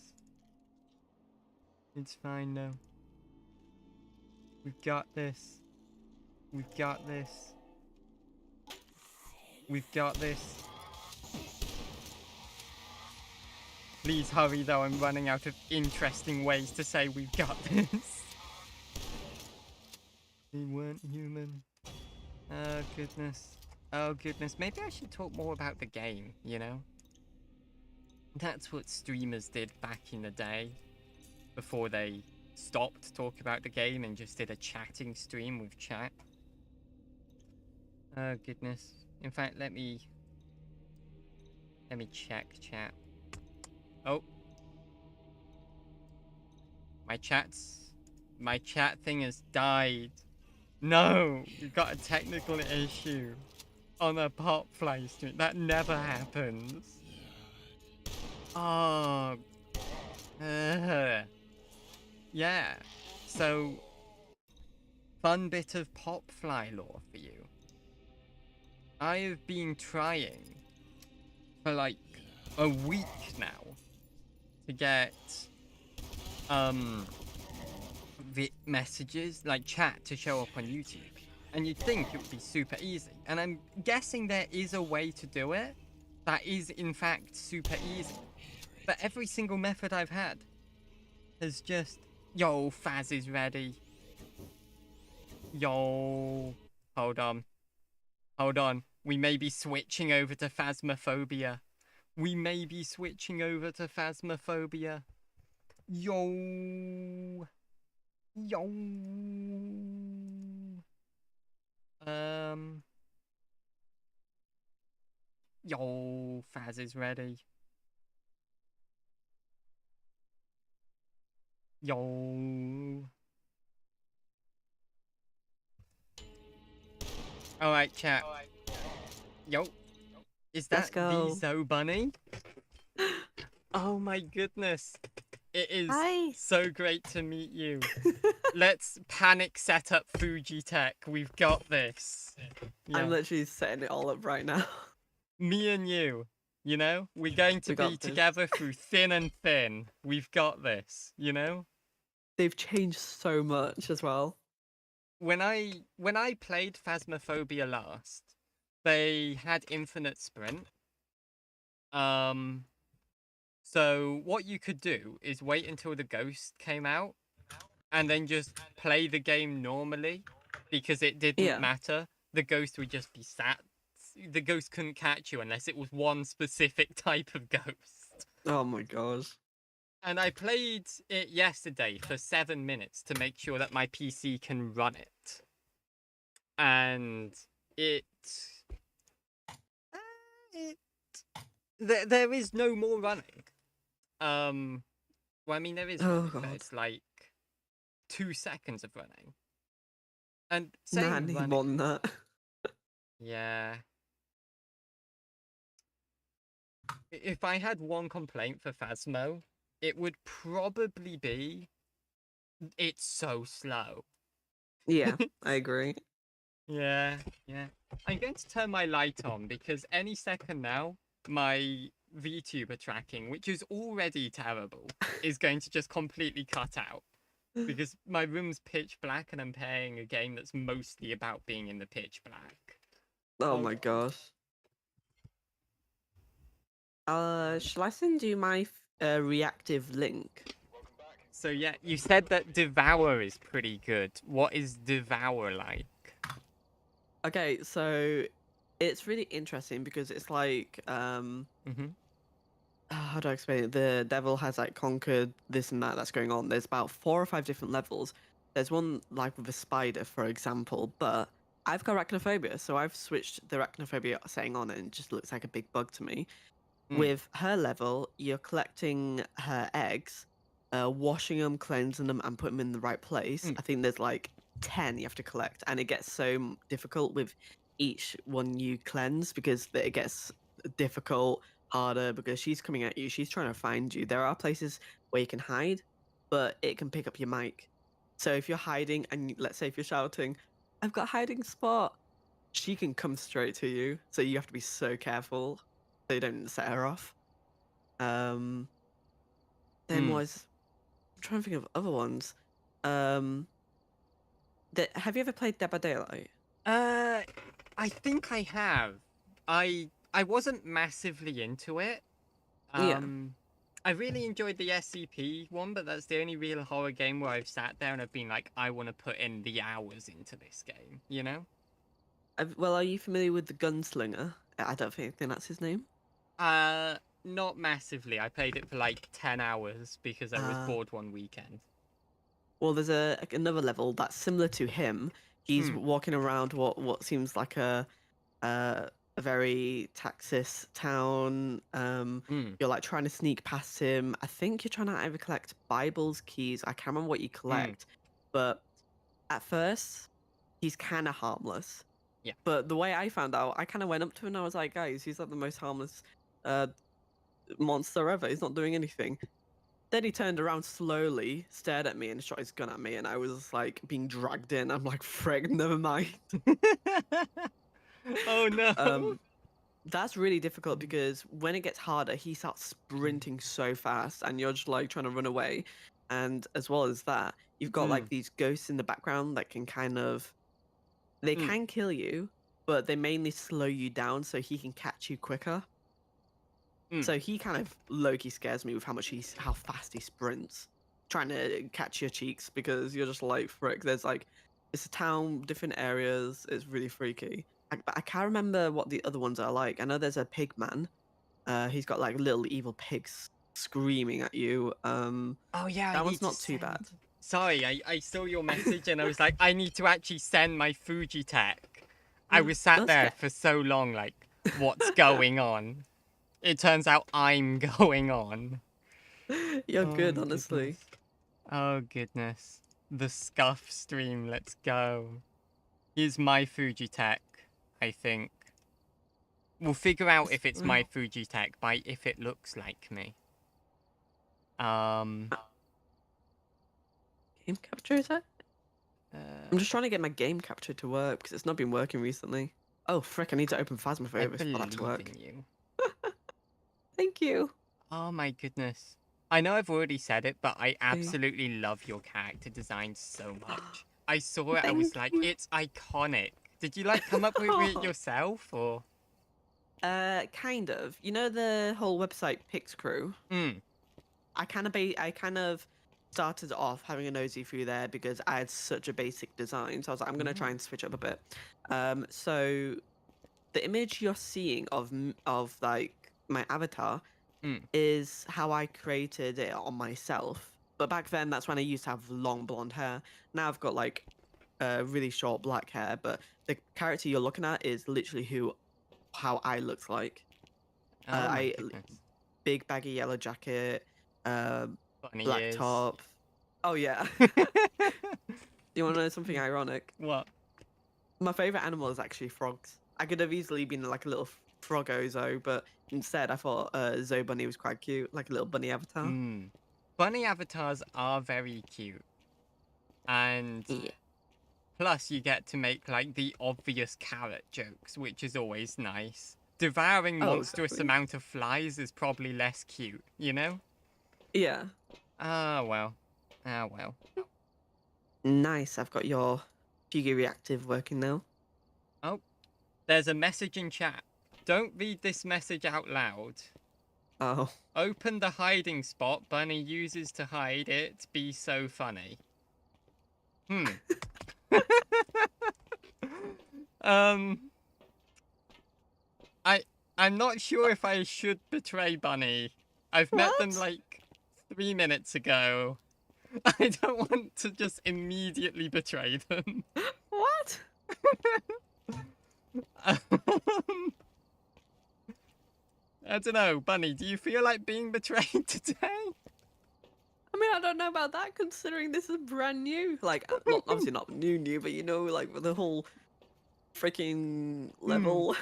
It's fine now. We've got this. We've got this. We've got this. Please hurry though, I'm running out of interesting ways to say we've got this. We weren't human. Oh goodness. Oh goodness. Maybe I should talk more about the game, you know? That's what streamers did back in the day. Before they stopped talking about the game and just did a chatting stream with chat. Oh goodness. In fact, let me check chat. Oh. My chat thing has died. No, we've got a technical issue on a Popfly stream. That never happens. Oh. Yeah. So, fun bit of Popfly lore for you. I have been trying for like a week now to get messages, like chat, to show up on YouTube. And you'd think it would be super easy. And I'm guessing there is a way to do it that is in fact super easy. But every single method I've had has just, yo, Faz is ready. Yo, hold on. Hold on. We may be switching over to phasmophobia. We may be switching over to phasmophobia. Yo. Yo. Yo, Faz is ready. Yo. Alright, chat. Yo. Is that the ZoBunny? Oh my goodness. It is so great to meet you. Let's panic set up Fuji Tech. We've got this. Yeah. I'm literally setting it all up right now. Me and you know? We're going to be together through thin and thin. We've got this, you know? They've changed so much as well. When I played Phasmophobia last, they had infinite sprint. So what you could do is wait until the ghost came out and then just play the game normally because it didn't Yeah. matter. The ghost would just be sat. The ghost couldn't catch you unless it was one specific type of ghost. Oh my gosh. And I played it yesterday for 7 minutes to make sure that my PC can run it. And it... There is no more running. Well, I mean, there is Oh running, but god. it's like 2 seconds of running. And Nah, I saying need running, more than that. yeah. If I had one complaint for Phasmo, it would probably be it's so slow. Yeah, I agree. Yeah, yeah. I'm going to turn my light on because any second now, my VTuber tracking, which is already terrible, is going to just completely cut out. Because my room's pitch black and I'm playing a game that's mostly about being in the pitch black. Oh my gosh. Shall I send you my reactive link? So yeah, you said that Devour is pretty good. What is Devour like? Okay, so it's really interesting because it's like Mm-hmm. how do I explain it? The devil has like conquered this and that's going on. There's about 4 or 5 different levels. There's one like with a spider, for example, but I've got arachnophobia, so I've switched the arachnophobia setting on and it just looks like a big bug to me. Mm. With her level, you're collecting her eggs, washing them, cleansing them, and putting them in the right place. Mm. I think there's like 10 you have to collect, and it gets so difficult with each one you cleanse because it gets difficult, harder because she's coming at you. She's trying to find you. There are places where you can hide, but it can pick up your mic. So if you're hiding, and let's say if you're shouting, "I've got a hiding spot," she can come straight to you. So you have to be so careful so you don't set her off. Um, then Mm. was I'm trying to think of other ones. Have you ever played Dead by Daylight? Uh, I think I have. I wasn't massively into it. Yeah. I really enjoyed the SCP one, but that's the only real horror game where I've sat there and I've been like, I want to put in the hours into this game, you know? Well, are you familiar with the Gunslinger? I don't think that's his name. Not massively. I played it for like 10 hours because I was Uh, bored one weekend. well, there's another level that's similar to him. He's Hmm. walking around what seems like uh, a very Texas town. Hmm. You're like trying to sneak past him. I think you're trying to either collect Bibles, keys. I can't remember what you Hmm. collect, but at first he's kind of harmless. Yeah. But the way I found out, I kind of went up to him and I was like, guys, he's like the most harmless uh, monster ever. He's not doing anything. Then he turned around slowly, stared at me, and shot his gun at me, and I was like being dragged in. I'm like, frick, never mind. Oh no. Um, that's really difficult because when it gets harder, he starts sprinting so fast, and you're just like trying to run away. And as well as that, you've got Hmm. like these ghosts in the background that can they Hmm. can kill you, but they mainly slow you down so he can catch you quicker. Hmm. So he kind of low-key scares me with how fast he sprints, trying to catch your cheeks because you're just like, frick, there's like, it's a town, different areas, it's really freaky. But I can't remember what the other ones are like. I know there's a pig man. He's got like little evil pigs screaming at you. Oh yeah, I That need one's to not too bad. send. Sorry, I saw your message and I was like, I need to actually send my Fuji tech. I was sat That's there okay. for so long, like, what's going on? It turns out I'm going on. You're Oh good, honestly. goodness. Oh goodness. The scuff stream, let's go. Here's my Fuji tech, I think. We'll figure out if it's my Fuji tech by if it looks like me. Um. Game capture, is that? Uh, I'm just trying to get my game capture to work because it's not been working recently. Oh, frick, I need to open I phasmophobia for that to believe work. in you. Thank you. Oh my goodness. I know I've already said it, but I Okay. absolutely love your character design so much. I saw it, I was Thank like, you. it's iconic. Did you like come up with it yourself or? Kind of. You know the whole website Pix Crew? Hmm. I kind of started off having a nosy through there because I had such a basic design. So I was like, I'm gonna try and switch up a bit. So the image you're seeing of like my avatar Hmm. is how I created it on myself. But back then, that's when I used to have long blonde hair. Now I've got like really short black hair. But the character you're looking at is literally how I look like. Oh my I goodness. big baggy yellow jacket, uh, Bunny black ears. top. Oh yeah. You want to know something ironic? What? My favorite animal is actually frogs. I could have easily been like a little frogozo, but instead I thought ZoBunny was quite cute, like a little bunny avatar. Hmm. Bunny avatars are very cute. And Yeah. plus you get to make like the obvious carrot jokes, which is always nice. Devouring Oh, monstrous exactly. amount of flies is probably less cute, you know? Yeah. Ah, well. Ah, well. Nice. I've got your Fugue Reactive working now. Oh, there's a message in chat. Don't read this message out loud. Oh. Open the hiding spot Bunny uses to hide it. Be so funny. Hmm. um. I'm not sure if I should betray Bunny. I've met them What? like 3 minutes ago. I don't want to just immediately betray them. What? Um, I don't know, Bunny, do you feel like being betrayed today? I mean, I don't know about that considering this is brand new. Like, well, obviously not new, but you know, like with the whole freaking level.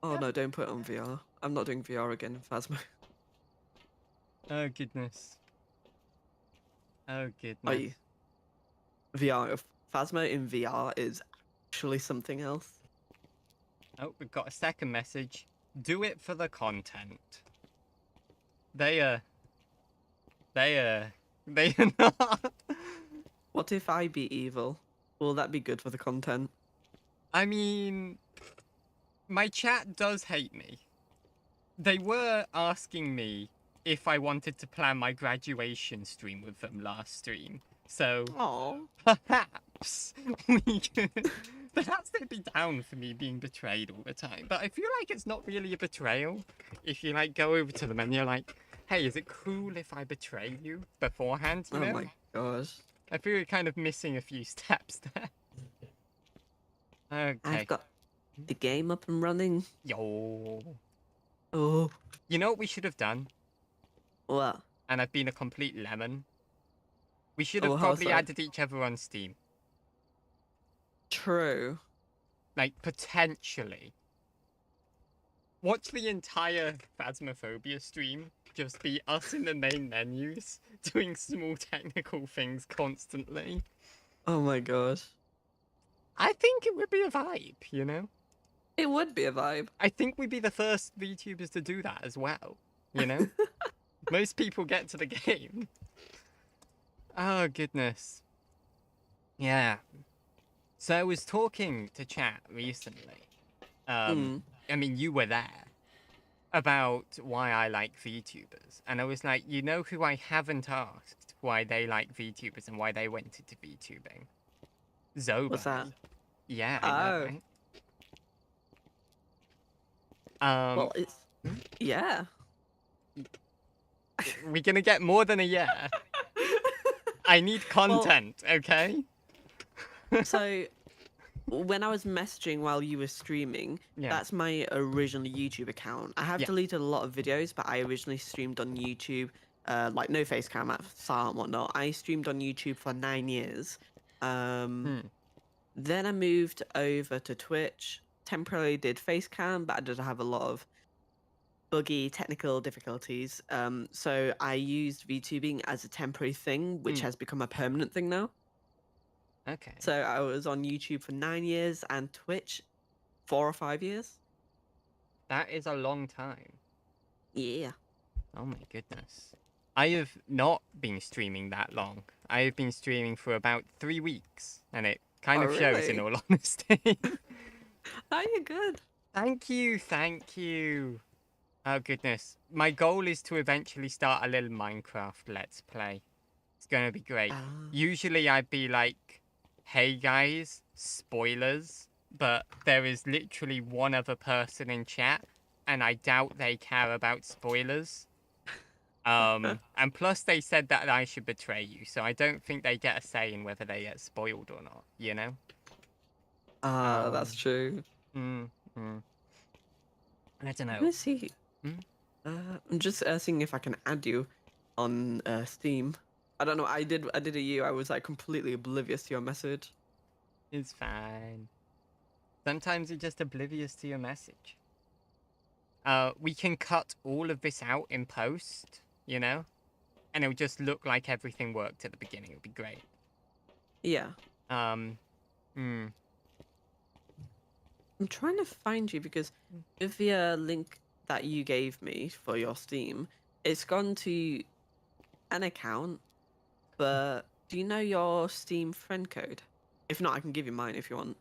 Oh no, don't put it on VR. I'm not doing VR again, Phasmo. Oh, goodness. Oh, Are goodness. you? VR. Phasmo in VR is actually something else. Oh, we've got a second message. Do it for the content. They are not. What if I be evil? Will that be good for the content? I mean, my chat does hate me. They were asking me if I wanted to plan my graduation stream with them last stream. So Oh. perhaps we could. Perhaps they'd be down for me being betrayed all the time. But I feel like it's not really a betrayal if you like go over to them and you're like, "Hey, is it cool if I betray you beforehand?" You Oh know? my gosh. I feel you're kind of missing a few steps there. Okay. I've got the game up and running. Yo. Oh. You know what we should have done? What? And I've been a complete lemon. We should Oh, have how probably so? added each other on Steam. True. Like, potentially. Watch the entire Phasmophobia stream just be us in the main menus doing small technical things constantly. Oh my gosh. I think it would be a vibe, you know? It would be a vibe. I think we'd be the first VTubers to do that as well, you know? Most people get to the game. Oh, goodness. Yeah. So I was talking to chat recently. I mean, you were there. About why I like VTubers. And I was like, you know who I haven't asked why they like VTubers and why they went into VTubing? ZoBunny. What's that? Yeah, I know, Oh. right? Well, it's yeah. We're gonna get more than a yeah. I need content, okay? So when I was messaging while you were streaming, Yeah. that's my original YouTube account. I have Yeah. deleted a lot of videos, but I originally streamed on YouTube, like no face cam at start and whatnot. I streamed on YouTube for 9 years. Then I moved over to Twitch. Temporarily did face cam, but I did have a lot of buggy technical difficulties. So I used VTubing as a temporary thing, which has become a permanent thing now. Okay. So I was on YouTube for 9 years and Twitch 4 or 5 years. That is a long time. Yeah. Oh my goodness. I have not been streaming that long. I have been streaming for about 3 weeks, and it kind of shows in really? all honesty. Oh, you're good. Thank you, thank you. Oh goodness. My goal is to eventually start a little Minecraft Let's Play. It's gonna be great. Ah. Usually I'd be like, hey guys, spoilers. But there is literally one other person in chat, and I doubt they care about spoilers. And plus they said that I should betray you, so I don't think they get a say in whether they get spoiled or not, you know? That's true. Mm, mm. I don't Let know. me see. Mm? I'm just seeing if I can add you on Steam. I don't know. I did a year. I was like completely oblivious to your message. It's fine. Sometimes you're just oblivious to your message. We can cut all of this out in post, you know? And it'll just look like everything worked at the beginning. It'll be great. Yeah. Hmm. I'm trying to find you because with the link that you gave me for your Steam, it's gone to an account, but do you know your Steam friend code? If not, I can give you mine if you want.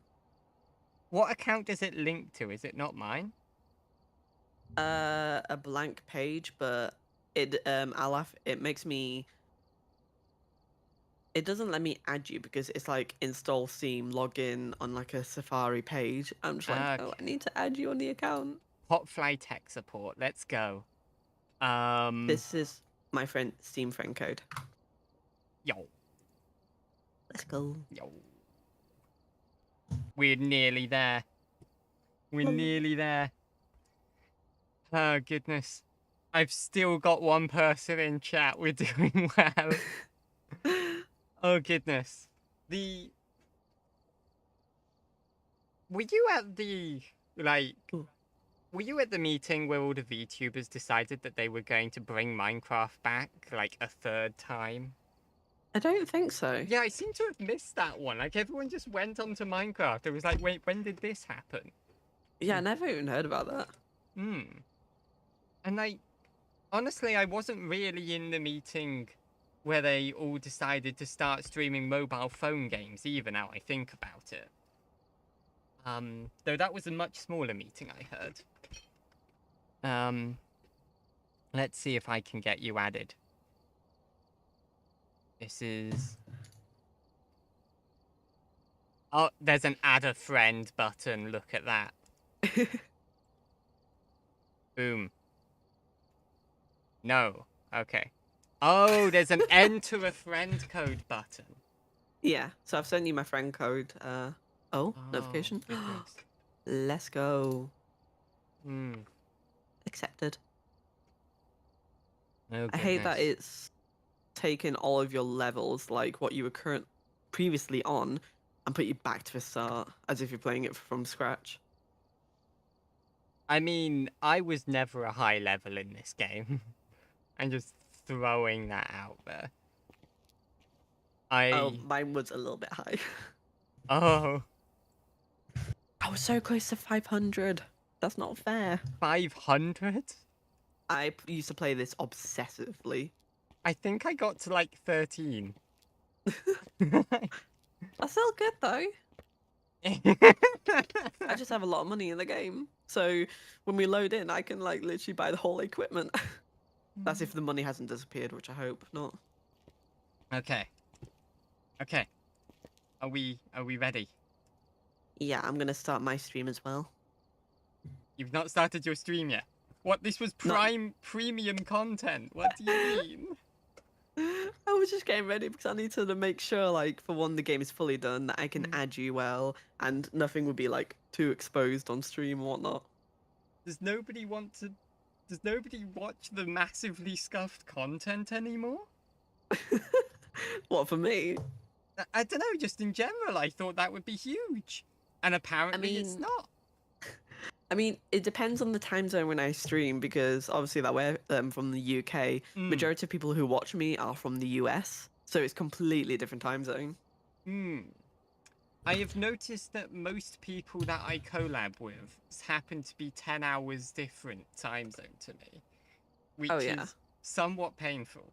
What account does it link to? Is it not mine? A blank page, but it makes me. It doesn't let me add you because it's like install Steam, login on like a Safari page. I'm just like, oh, I Okay. need to add you on the account. Popfly tech support. Let's go. This is my friend Steam friend code. Yo. Let's go. Yo. We're nearly there. We're nearly there. Oh, goodness. I've still got one person in chat. We're doing well. Oh, goodness. Were you at the, like... Ooh. Were you at the meeting where all the VTubers decided that they were going to bring Minecraft back, like, a third time? I don't think so. Yeah, I seem to have missed that one. Like, everyone just went on to Minecraft. It was like, wait, when did this happen? Yeah, I never even heard about that. Hmm. And, like, honestly, I wasn't really in the meeting where they all decided to start streaming mobile phone games either, now I think about it. Though that was a much smaller meeting, I heard. Let's see if I can get you added. This is... Oh, there's an add a friend button. Look at that. Boom. No. Okay. Oh, there's an enter a friend code button. Yeah, so I've sent you my friend code. Notification. Goodness. Let's go. Hmm. Accepted. Oh, I hate that goodness. it's taken all of your levels, like what you were previously on, and put you back to the start, as if you're playing it from scratch. I mean, I was never a high level in this game. I'm just throwing that out there. Oh, mine was a little bit high. Oh, I was so close to 500. That's not fair. 500? I used to play this obsessively. I think I got to like 13. That's still good though. I just have a lot of money in the game. So when we load in, I can like literally buy the whole equipment. That's if the money hasn't disappeared, which I hope not. Okay. Okay. Are we ready? Yeah, I'm gonna start my stream as well. You've not started your stream yet. What? This was Not- premium content. What do you mean? I was just getting ready because I need to make sure, like, for one, the game is fully done, that I can add you well, and nothing would be like too exposed on stream or whatnot. Does nobody watch the massively scuffed content anymore? What for me? I don't know, just in general, I thought that would be huge. And apparently it's mean- not. I mean, it depends on the time zone when I stream because obviously that we're from the UK. Majority of people who watch me are from the US, so it's completely different time zone. I have noticed that most people that I collab with happen to be 10 hours different time zone to me. Which is somewhat painful.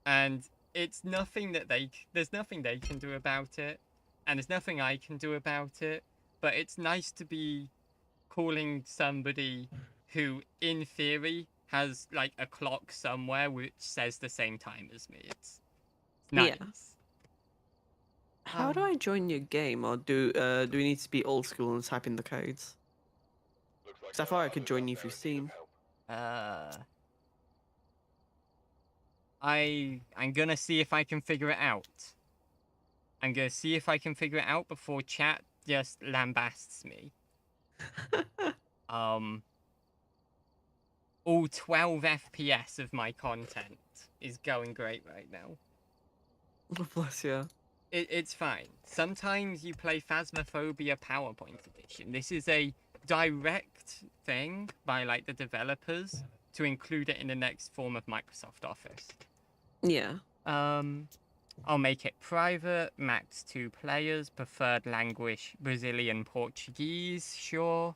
And it's nothing that there's nothing they can do about it. And there's nothing I can do about it. But it's nice to be calling somebody who, in theory, has like a clock somewhere which says the same time as me. It's nice. Yeah. How do I join your game, or do we need to be old school and type in the codes? Because I thought I could join you through Steam. I'm gonna see if I can figure it out. I'm gonna see if I can figure it out before chat just lambasts me. All 12 FPS of my content is going great right now. Oh, bless you. It's fine. Sometimes you play Phasmophobia PowerPoint Edition. This is a direct thing by like the developers to include it in the next form of Microsoft Office. Yeah. I'll make it private, max 2 players, preferred language Brazilian Portuguese, sure.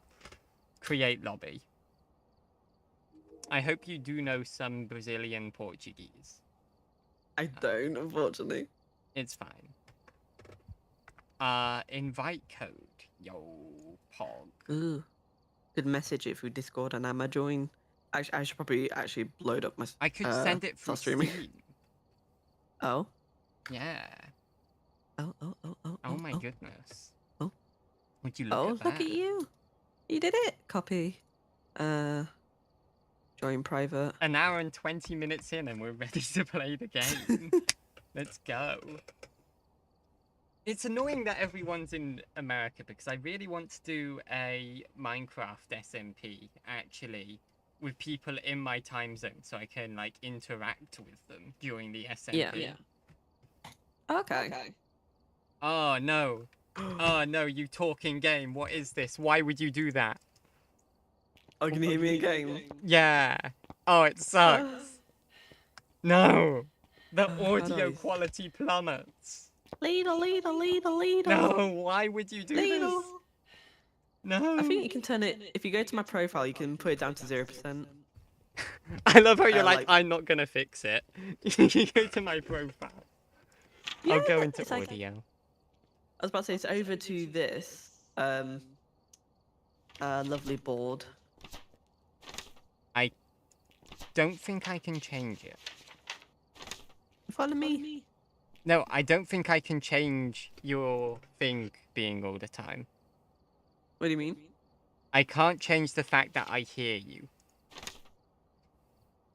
Create lobby. I hope you do know some Brazilian Portuguese. I don't, unfortunately. It's fine. Invite code. Yo, Pog. Ooh. Could message it through Discord and I'ma join. I should probably actually load up my. I could send it through start streaming. Steam. Oh. Yeah. Oh my goodness. Oh. Would you look at that? Look at you. You did it. Copy. Join private. An hour and 20 minutes in and we're ready to play the game. Let's go. It's annoying that everyone's in America because I really want to do a Minecraft SMP actually with people in my time zone so I can like interact with them during the SMP. Yeah. Okay. Oh no. Oh no, you talking game. What is this? Why would you do that? Oh, can you hear me again? Yeah. Oh, it sucks. No. The audio nice. quality plummets. Leader. No, why would you do this? No. I think you can turn it, if you go to my profile, you can put it down to 0%. I love how you're like, I'm not going to fix it. You go to my profile. Yeah, I'll go into it's like- audio. I was about to say, it's over to this, lovely board. I don't think I can change it. Follow me. No, I don't think I can change your thing being all the time. What do you mean? I can't change the fact that I hear you.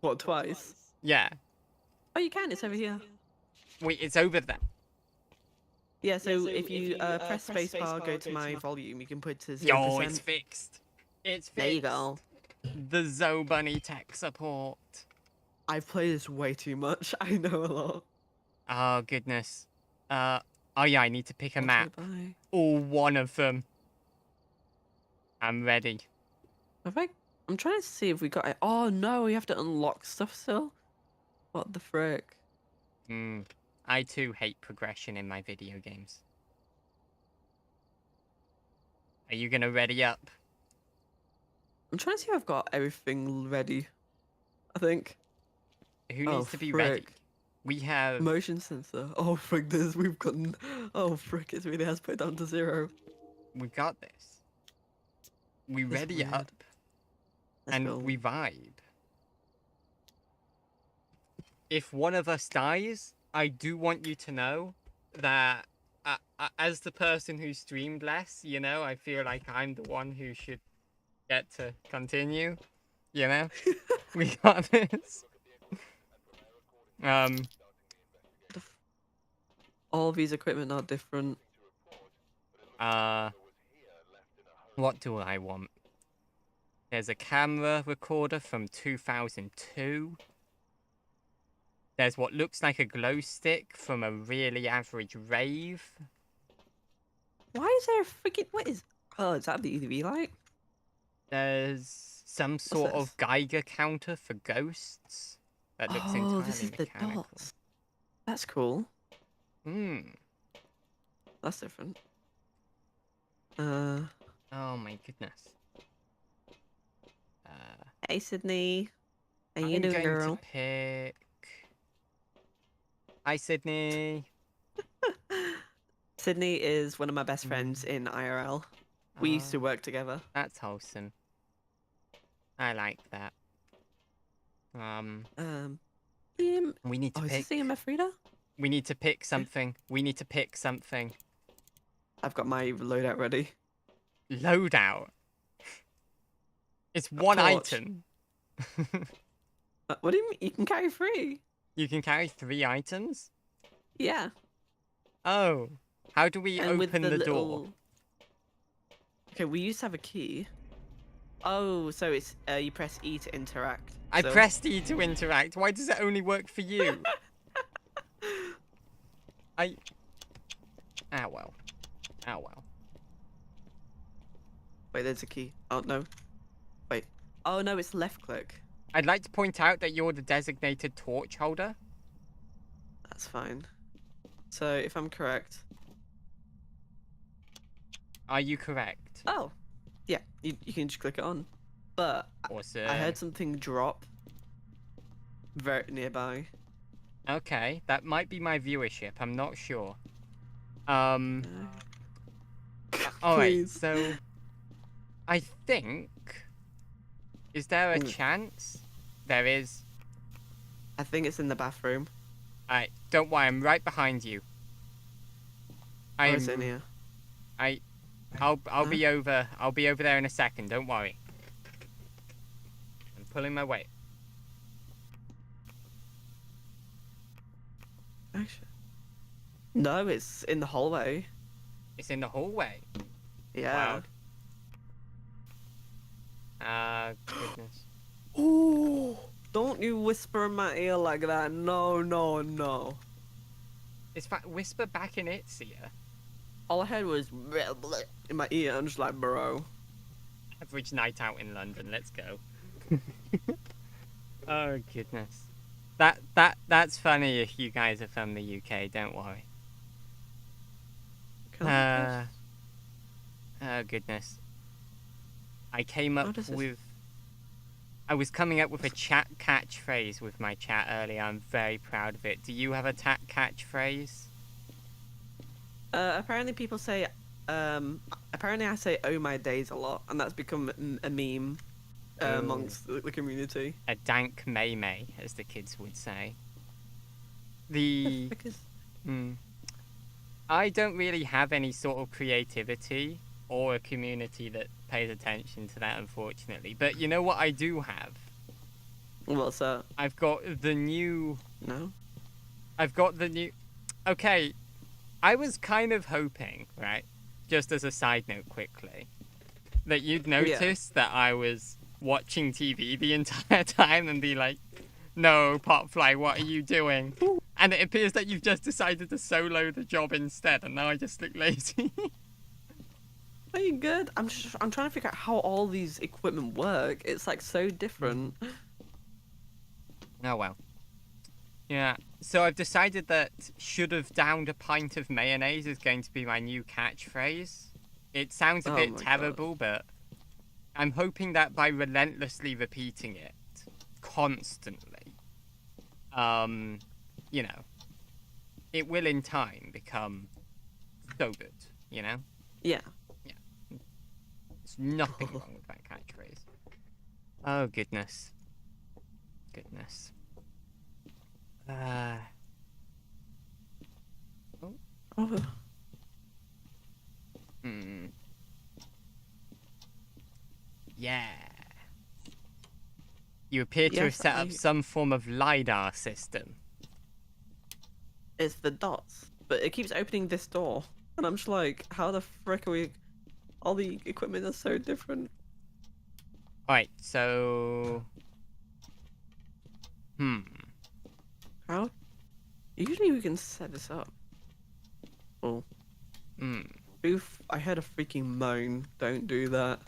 What, twice? Yeah. Oh, you can, it's over here. Wait, it's over there. Yeah, so if you press spacebar, go to my volume, you can put it to 0%. Yo, it's fixed. It's fixed. There you go. The ZoBunny tech support. I've played this way too much. I know a lot. Oh, goodness. Oh, yeah, I need to pick a map. Bye. All one of them. I'm ready. I'm trying to see if we got it. Oh, no, we have to unlock stuff still. What the frick? I too hate progression in my video games. Are you gonna ready up? I'm trying to see if I've got everything ready. I think. Who needs to be ready? frick. We have... Motion sensor. Oh, frick, this. We've gotten... Oh, frick, it really has put down to 0. We got this. We That's ready weird. up. Let's And go. we vibe. If one of us dies, I do want you to know that as the person who streamed less, you know, I feel like I'm the one who should get to continue. You know? We got this. All these equipment are different. What do I want? There's a camera recorder from 2002. There's what looks like a glow stick from a really average rave. Why is there a freaking... What is... Oh, is that the EV light? There's some sort of this? Geiger counter for ghosts. That looks entirely Oh, this is the mechanical. dots. That's cool. That's different. Oh my goodness. Hey, Sydney. How you I'm doing, going girl? to pick... Hi, Sydney. Sydney is one of my best friends in IRL. We used to work together. That's wholesome. I like that. We need to Oh, is pick. this EMF reader? We need to pick something. We need to pick something. I've got my loadout ready. Loadout. It's A one torch. item. What do you mean? You can carry 3. You can carry 3 items? Yeah. Oh. How do we And with open the door? little... Okay, we used to have a key. Oh, so it's you press E to interact. I so... pressed E to interact. Why does it only work for you? Ah well. Ah well. Wait, there's a key. Oh, no. Wait. Oh, no, it's left click. I'd like to point out that you're the designated torch holder. That's fine. So, if I'm correct... Are you correct? Oh. Yeah, you can just click it on. But Awesome. I heard something drop very nearby. Okay, that might be my viewership. I'm not sure. No. Alright, Please. so... I think... Is there a Ooh. chance? There is. I think it's in the bathroom. Alright, don't worry, I'm right behind you. Oh, it's in here. I'll be over there in a second, don't worry. I'm pulling my weight. Actually. No, it's in the hallway. It's in the hallway. Yeah. Wow. Goodness. Ooh! Don't you whisper in my ear like that. No, no, no. It's whisper back in its ear. All I heard was bleh, bleh in my ear. I'm just like, bro. Average night out in London, let's go. Oh goodness. That's funny if you guys are from the UK, don't worry. Oh goodness. I came up with... I was coming up with a chat catchphrase with my chat earlier. I'm very proud of it. Do you have a catchphrase? Apparently people say, apparently I say "oh my days" a lot, and that's become a meme amongst the community. A dank may, as the kids would say. Because... I don't really have any sort of creativity or a community that pays attention to that, unfortunately. But you know what I do have? What's that? I've got the new... No? I've got the new... Okay, I was kind of hoping, right, just as a side note quickly, that you'd notice that I was watching TV the entire time and be like, no, Popfly, what are you doing? And it appears that you've just decided to solo the job instead, and now I just look lazy. Are you good? I'm trying to figure out how all these equipment work. It's like so different. Oh well. Yeah, so I've decided that should have downed a pint of mayonnaise is going to be my new catchphrase. It sounds a bit terrible, but I'm hoping that by relentlessly repeating it constantly, you know, it will in time become so good, you know? Yeah. Yeah. There's nothing wrong with that catchphrase. Oh, goodness. Goodness. Oh. Yeah. You appear to have set up some form of LiDAR system. It's the dots, but it keeps opening this door, and I'm just like, how the frick are we? All the equipment is so different. Alright, so... How? Usually we can set this up. Oh. Oof, I heard a freaking moan. Don't do that.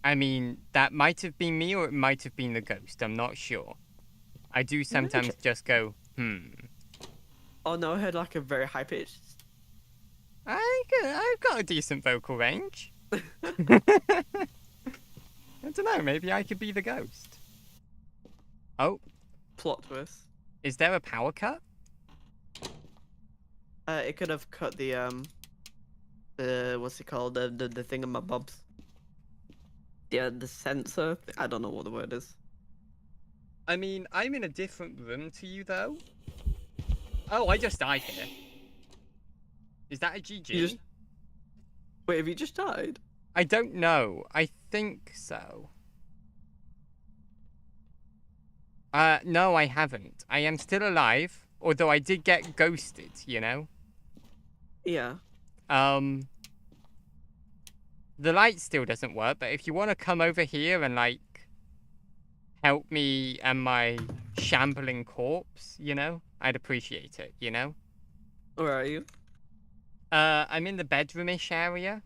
I mean, that might have been me or it might have been the ghost. I'm not sure. I do sometimes just go, Oh no, I heard like a very high pitched. I've got a decent vocal range. I don't know, maybe I could be the ghost. Oh. Plot twist. Is there a power cut? It could have cut the what's it called? The thing on my bobs. Yeah, the sensor. I don't know what the word is. I mean, I'm in a different room to you, though. Oh, I just died here. Is that a GG? You just wait. Have you just died? I don't know. I think so. No, I haven't. I am still alive, although I did get ghosted, you know? Yeah. The light still doesn't work, but if you want to come over here and, like, help me and my shambling corpse, you know? I'd appreciate it, you know? Where are you? I'm in the bedroomish area.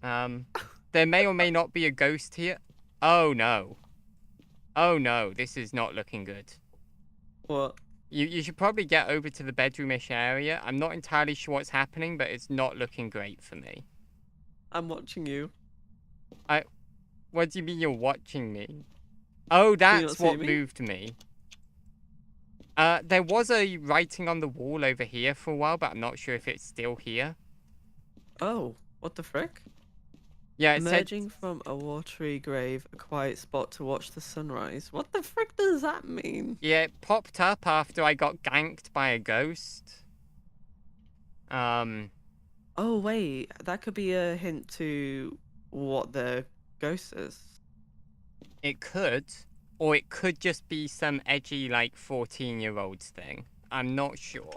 There may or may not be a ghost here. Oh, no. Oh, no. This is not looking good. What? You should probably get over to the bedroomish area. I'm not entirely sure what's happening, but it's not looking great for me. I'm watching you. What do you mean you're watching me? Oh, that's see what me? moved me. There was a writing on the wall over here for a while, but I'm not sure if it's still here. Oh, what the frick? Yeah, it said... Emerging from a watery grave, a quiet spot to watch the sunrise. What the frick does that mean? Yeah, it popped up after I got ganked by a ghost. Oh wait, that could be a hint to what the ghost is. It could, or it could just be some edgy, like, 14-year-olds thing. I'm not sure.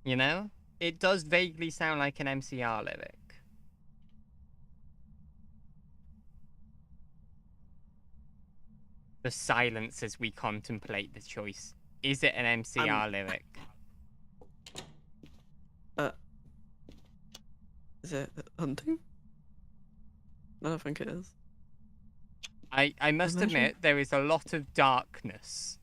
You know? It does vaguely sound like an MCR lyric. The silence as we contemplate the choice. Is it an MCR lyric? Is it hunting? I don't think it is. I must Imagine. admit, there is a lot of darkness.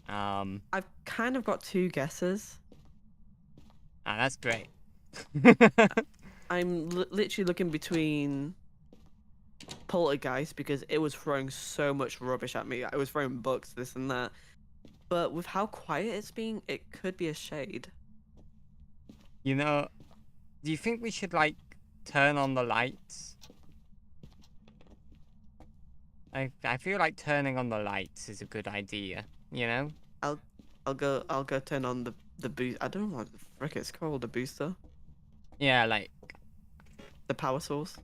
I've kind of got two guesses. Ah, that's great. I'm literally looking between Poltergeist because it was throwing so much rubbish at me. I was throwing books, this and that. But with how quiet it's been, it could be a shade. You know, do you think we should, like, turn on the lights? I feel like turning on the lights is a good idea, you know? I'll go turn on the boost. I don't know what the frick it's called, the booster. Yeah, like... The power source.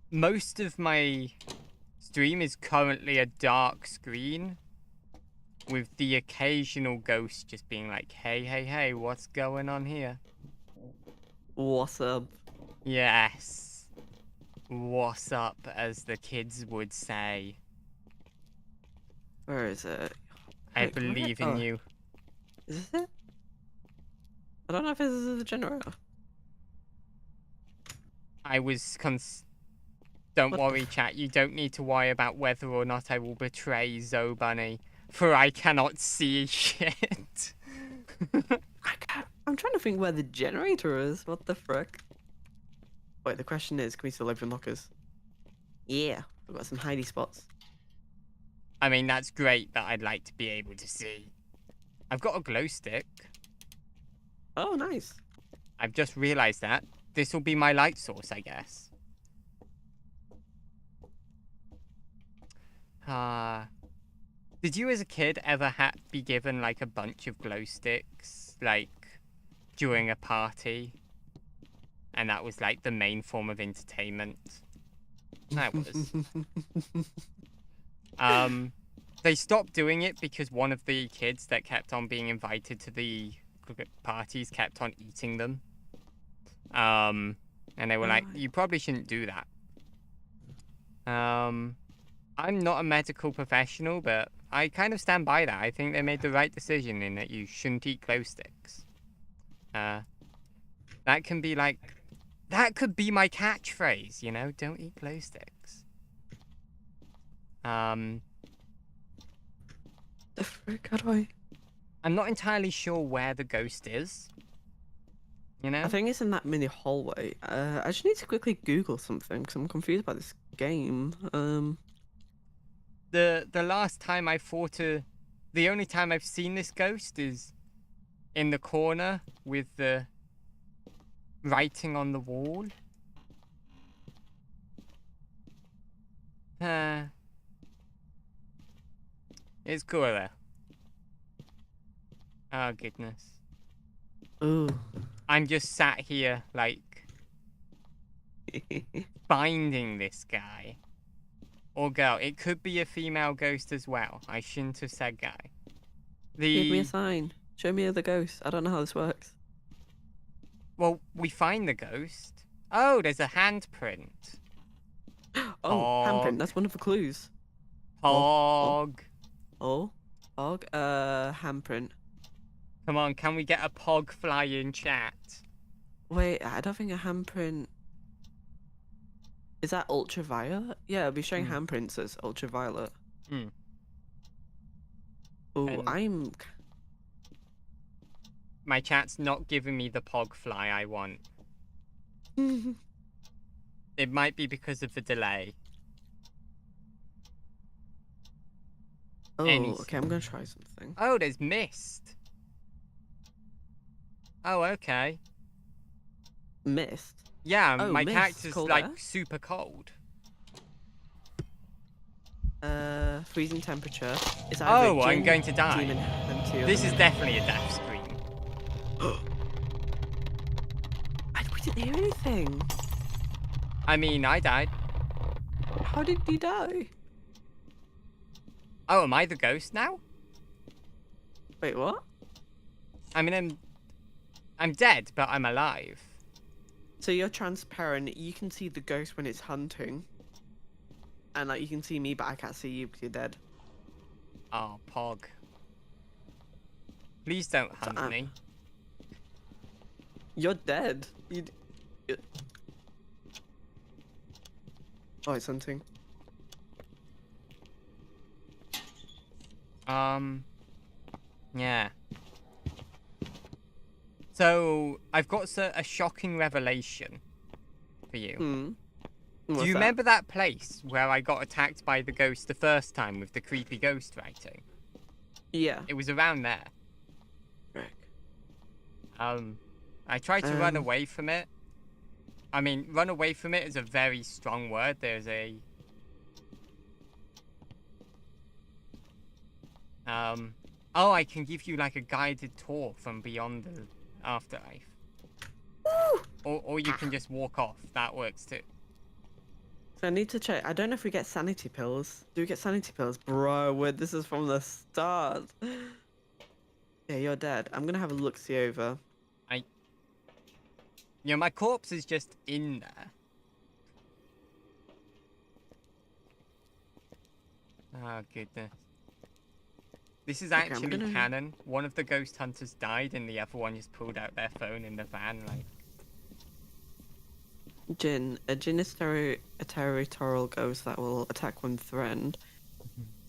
Most of my stream is currently a dark screen, with the occasional ghost just being like, hey, what's going on here? What's up? Yes. What's up, as the kids would say. Where is it? I Wait, where- believe in you. Is this it? I don't know if this is the generator. I was Don't What the worry, chat. You don't need to worry about whether or not I will betray ZoBunny, for I cannot see shit. I'm trying to think where the generator is. What the frick? Wait, the question is, can we still open lockers? Yeah, we've got some hidey spots. I mean, that's great, but I'd like to be able to see. I've got a glow stick. Oh, nice. I've just realized that. This will be my light source, I guess. Did you as a kid ever be given, like, a bunch of glow sticks, like, during a party? And that was, like, the main form of entertainment? I was. They stopped doing it because one of the kids that kept on being invited to the parties kept on eating them. And they were like, you probably shouldn't do that. I'm not a medical professional, but I kind of stand by that. I think they made the right decision in that you shouldn't eat glow sticks. That can be like... That could be my catchphrase, you know? Don't eat glow sticks. The frick, how do I... I'm not entirely sure where the ghost is. You know? I think it's in that mini hallway. I just need to quickly Google something because I'm confused about this game. The last time I fought the only time I've seen this ghost is in the corner with the writing on the wall. It's cooler. Oh, goodness. Ooh. I'm just sat here, like, finding this guy. Or girl. It could be a female ghost as well. I shouldn't have said guy. Give me a sign. Show me the ghost. I don't know how this works. Well, we find the ghost. Oh, there's a handprint. Oh, handprint. Pog. That's one of the clues. Pog. Handprint. Come on, can we get a Popfly in chat? Wait, I don't think a handprint. Is that ultraviolet? Yeah, it'll be showing handprints as ultraviolet. Oh, And my chat's not giving me the Popfly I want. It might be because of the delay. Oh, okay, I'm gonna try something. Oh, there's mist. Oh, okay. Mist? Yeah, Oh, my mist, character's cold like air? super cold. Freezing temperature. It's Oh, either I'm Jinn, going to die. Demon, Hunter, This is definitely a death screen. We didn't hear anything. I mean, I died. How did you die? Oh, am I the ghost now? Wait, what? I mean, I'm dead, but I'm alive. So you're transparent. You can see the ghost when it's hunting. And like you can see me, but I can't see you because you're dead. Oh, Pog. Please don't hunt me. You're dead. Oh, it's hunting. Yeah. So, I've got a shocking revelation for you. Do you remember that place where I got attacked by the ghost the first time with the creepy ghost writing? Yeah. It was around there. Frick. I tried to run away from it. I mean, run away from it is a very strong word. There's a... Oh, I can give you like a guided tour from beyond the afterlife. Or you can just walk off. That works too. So I need to check. I don't know if we get sanity pills. Do we get sanity pills? Bro, this is from the start. Yeah, you're dead. I'm gonna have a look-see over. You know, my corpse is just in there. Oh, goodness. This is actually canon. One of the ghost hunters died and the other one just pulled out their phone in the van, like... Jinn. A Jinn is a territorial ghost that will attack when threatened.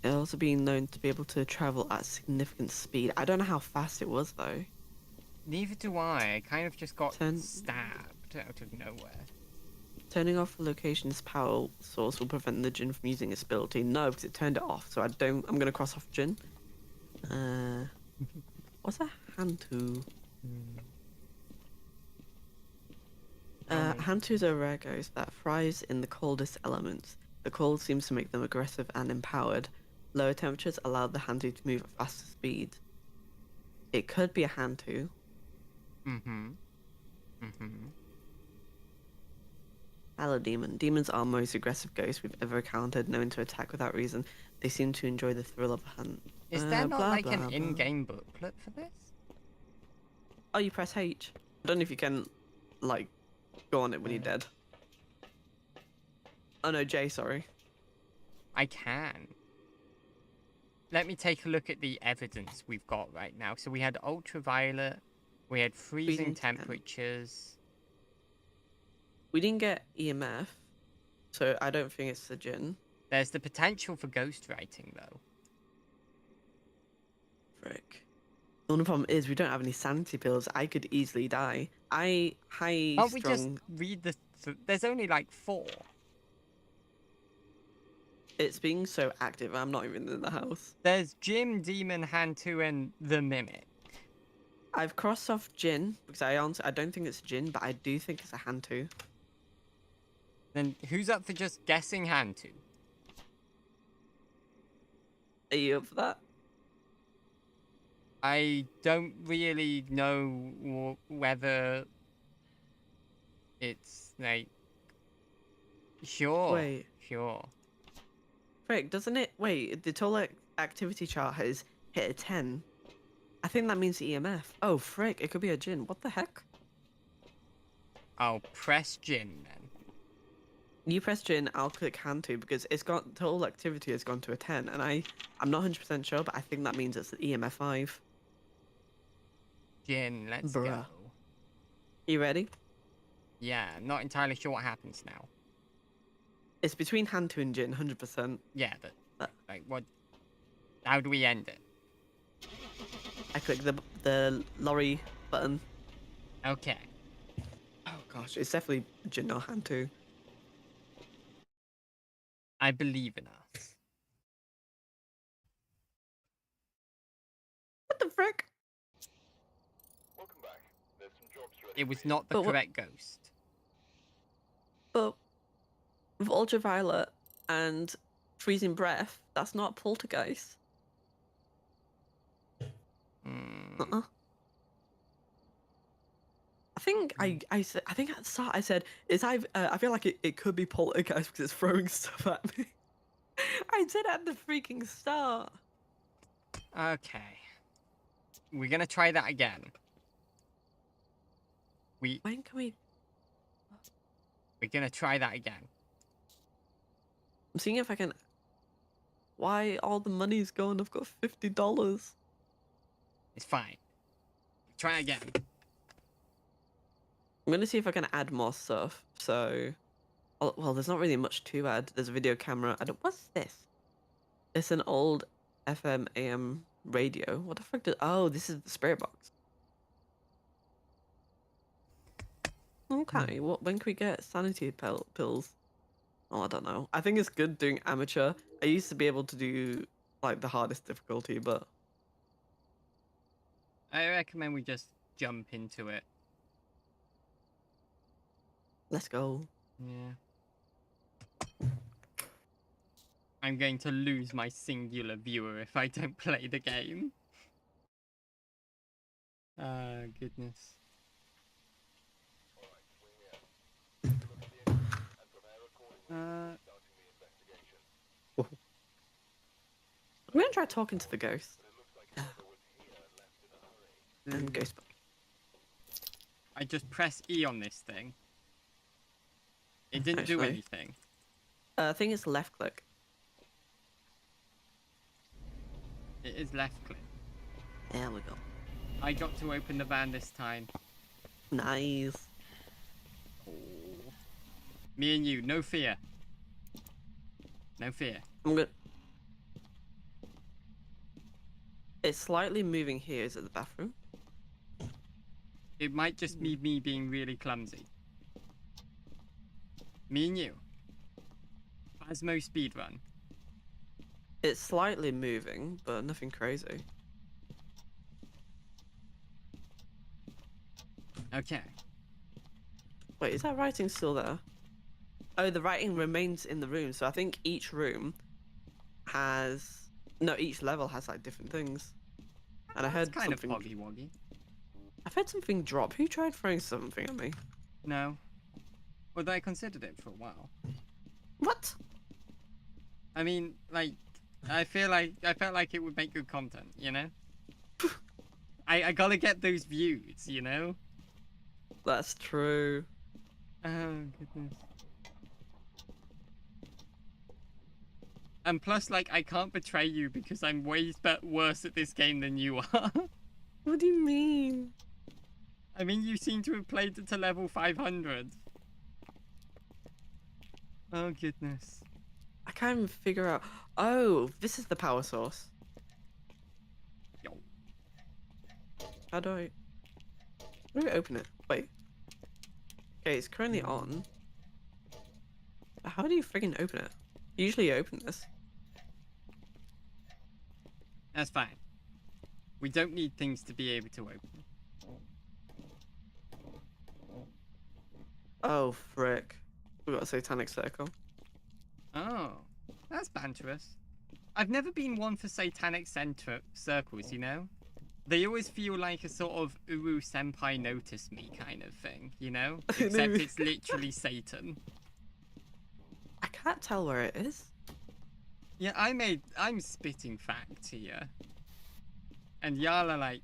It's also been known to be able to travel at significant speed. I don't know how fast it was, though. Neither do I. I kind of just got stabbed out of nowhere. Turning off the location's power source will prevent the Jinn from using its ability. No, because it turned it off, so I'm gonna cross off Jinn. What's a Hantu? Hantus are rare ghosts that thrives in the coldest elements. The cold seems to make them aggressive and empowered. Lower temperatures allow the Hantu to move at faster speed. It could be a Hantu. Palademon. Demons are most aggressive ghosts we've ever encountered, known to attack without reason. They seem to enjoy the thrill of a hunt. Is there not like an in-game booklet for this? Oh, you press H. I don't know if you can, like, go on it when you're dead. Oh no, J, sorry. I can. Let me take a look at the evidence we've got right now. So we had ultraviolet, we had freezing temperatures. We didn't get EMF, so I don't think it's the Jinn. There's the potential for ghostwriting, though. Frick. The only problem is we don't have any sanity pills. I could easily die. Can't we just read the... There's only like 4. It's being so active, I'm not even in the house. There's Jim, Demon, Hantu, and the Mimic. I've crossed off Jin because I don't think it's Jin, but I do think it's a Hantu. Then who's up for just guessing Hantu? Are you up for that? I don't really know whether it's like. Sure. Wait. Sure. Frick, doesn't it? Wait, the total activity chart has hit a 10. I think that means EMF. Oh, frick, it could be a Jin. What the heck? I'll press Jin then. You press Jin, I'll click Hantu because it's got total activity has gone to a 10, and I'm not 100% sure, but I think that means it's the EMF 5. Jin, let's Bruh. go. You ready? Yeah, not entirely sure what happens now. It's between Hantu and Jin, 100%. Yeah, but like what? How do we end it? I click the lorry button. Okay. Oh gosh, it's definitely Jin or Hantu. I believe in us. What the frick? Welcome back. There's some jobs ready. It was not the But what- correct ghost. But with ultraviolet and freezing breath, that's not poltergeist. Hmm. I think I said I think at the start I said I feel like it could be poltergeist because it's throwing stuff at me. I did at the freaking start. Okay. We're gonna try that again. We're When can we? gonna try that again. I'm seeing if I can. Why all the money's gone? I've got $50. It's fine. Try again. I'm gonna see if I can add more stuff. So, well, there's not really much to add. There's a video camera. What's this? It's an old FM AM radio. What the frick? Oh, this is the spirit box. Okay. When can we get sanity pills? Oh, I don't know. I think it's good doing amateur. I used to be able to do like the hardest difficulty, but I recommend we just jump into it. let's go. Yeah. I'm going to lose my singular viewer if I don't play the game. Goodness. I'm gonna try talking to the ghost. And ghost. I just press E on this thing. It didn't do Actually. anything. I think it's left click. It is left click. There we go. I got to open the van this time. Nice. Oh. Me and you, no fear. No fear. I'm good. It's slightly moving here. Is it the bathroom? It might just be me being really clumsy. Me and you. Phasmo speedrun. It's slightly moving, but nothing crazy. Okay. Wait, is that writing still there? Oh, the writing remains in the room. So I think each room has... No, each level has like different things. And I That's heard kind something... of foggy-woggy. I've heard something drop. Who tried throwing something at me? No. Although I considered it for a while. What? I mean, like, I felt like it would make good content, you know? I gotta get those views, you know? That's true. Oh, goodness. And plus, like, I can't betray you because I'm way worse at this game than you are. What do you mean? I mean, you seem to have played it to level 500. Oh, goodness. I can't even figure out... Oh, this is the power source. Yo. How do I open it? Wait. Okay, it's currently on. How do you friggin' open it? Usually you open this. That's fine. We don't need things to be able to open. Oh, frick. We got a satanic circle. Oh, that's banterous. I've never been one for satanic circles, you know? They always feel like a sort of Uru Senpai notice me kind of thing, you know? Except it's literally Satan. I can't tell where it is. Yeah, I'm spitting facts here. And y'all are like,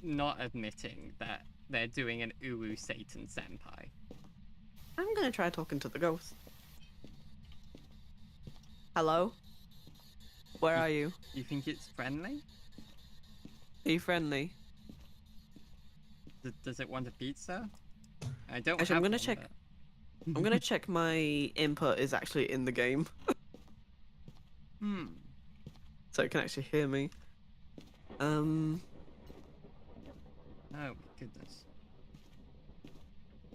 not admitting that they're doing an Uru Satan Senpai. I'm gonna try talking to the ghost. Hello? Where are you? You think it's friendly? Are you friendly? Does it want a pizza? I don't Actually, have I'm gonna one, check. but- I'm gonna check my input is actually in the game, Hmm. so it can actually hear me. Oh, goodness.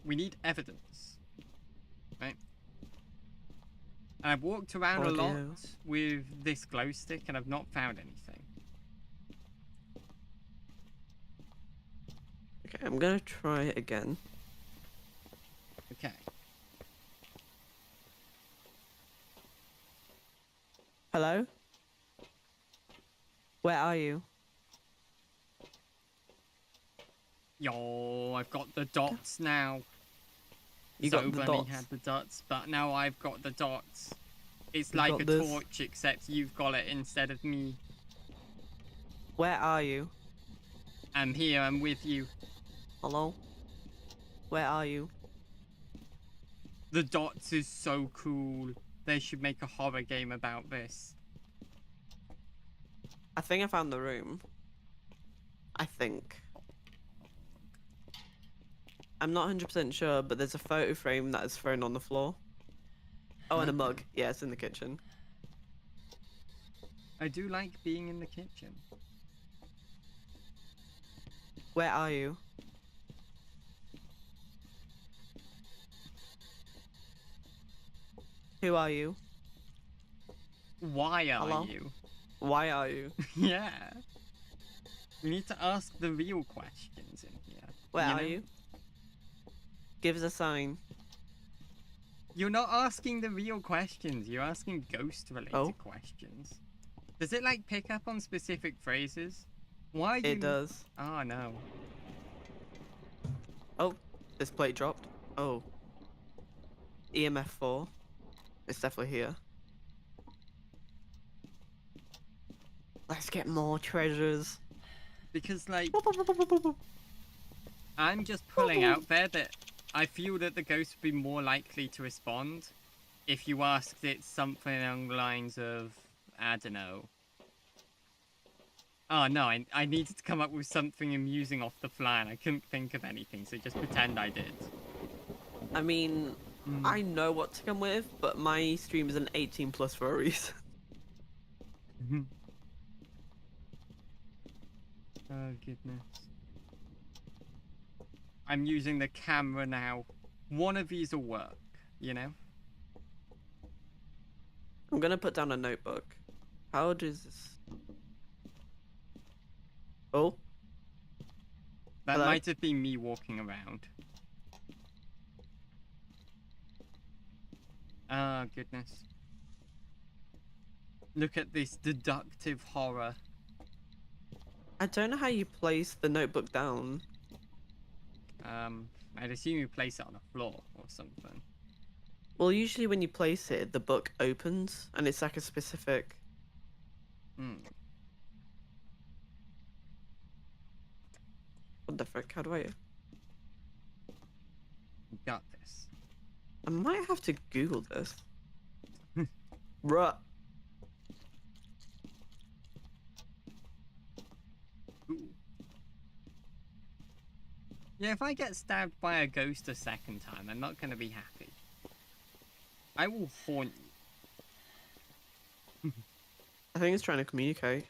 We need evidence. Right? I've walked around a lot Audio. with this glow stick and I've not found anything. Okay, I'm gonna try it again. Okay. Hello? Where are you? Yo, I've got the dots now. You got the ZoBunny dots. had the dots, but now I've got the dots. It's You like got a this. torch, except you've got it instead of me. Where are you? I'm here, I'm with you. Hello? Where are you? The dots is so cool. They should make a horror game about this. I think I found the room. I think. I'm not 100% sure, but there's a photo frame that is thrown on the floor. Oh, and a Okay. mug. Yeah, it's in the kitchen. I do like being in the kitchen. Where are you? Who are you? Why are Hello? you? Why are you? Yeah. We need to ask the real questions in here. Where are know? you? Give us a sign. You're not asking the real questions. You're asking ghost-related Oh. questions. Does it like pick up on specific phrases? Why are you? It does. Oh no. Oh, this plate dropped. Oh. EMF 4. It's definitely here. Let's get more treasures. Because like, I'm just pulling out there that I feel that the ghost would be more likely to respond if you asked it something along the lines of, I don't know. Oh no, I needed to come up with something amusing off the fly and I couldn't think of anything, so just pretend I did. I mean, Mm. I know what to come with, but my stream is an 18 plus for a reason. Oh goodness. I'm using the camera now. One of these will work, you know? I'm gonna put down a notebook. How does this? Oh, That Hello? might have been me walking around. Oh goodness. Look at this deductive horror. I don't know how you place the notebook down. I'd assume you place it on the floor or something. Well, usually when you place it, the book opens, and it's like a specific. Hmm. What the frick? How do I? Got this. I might have to Google this. Bruh. Ooh. Yeah, if I get stabbed by a ghost a second time, I'm not gonna be happy. I will haunt you. I think it's trying to communicate.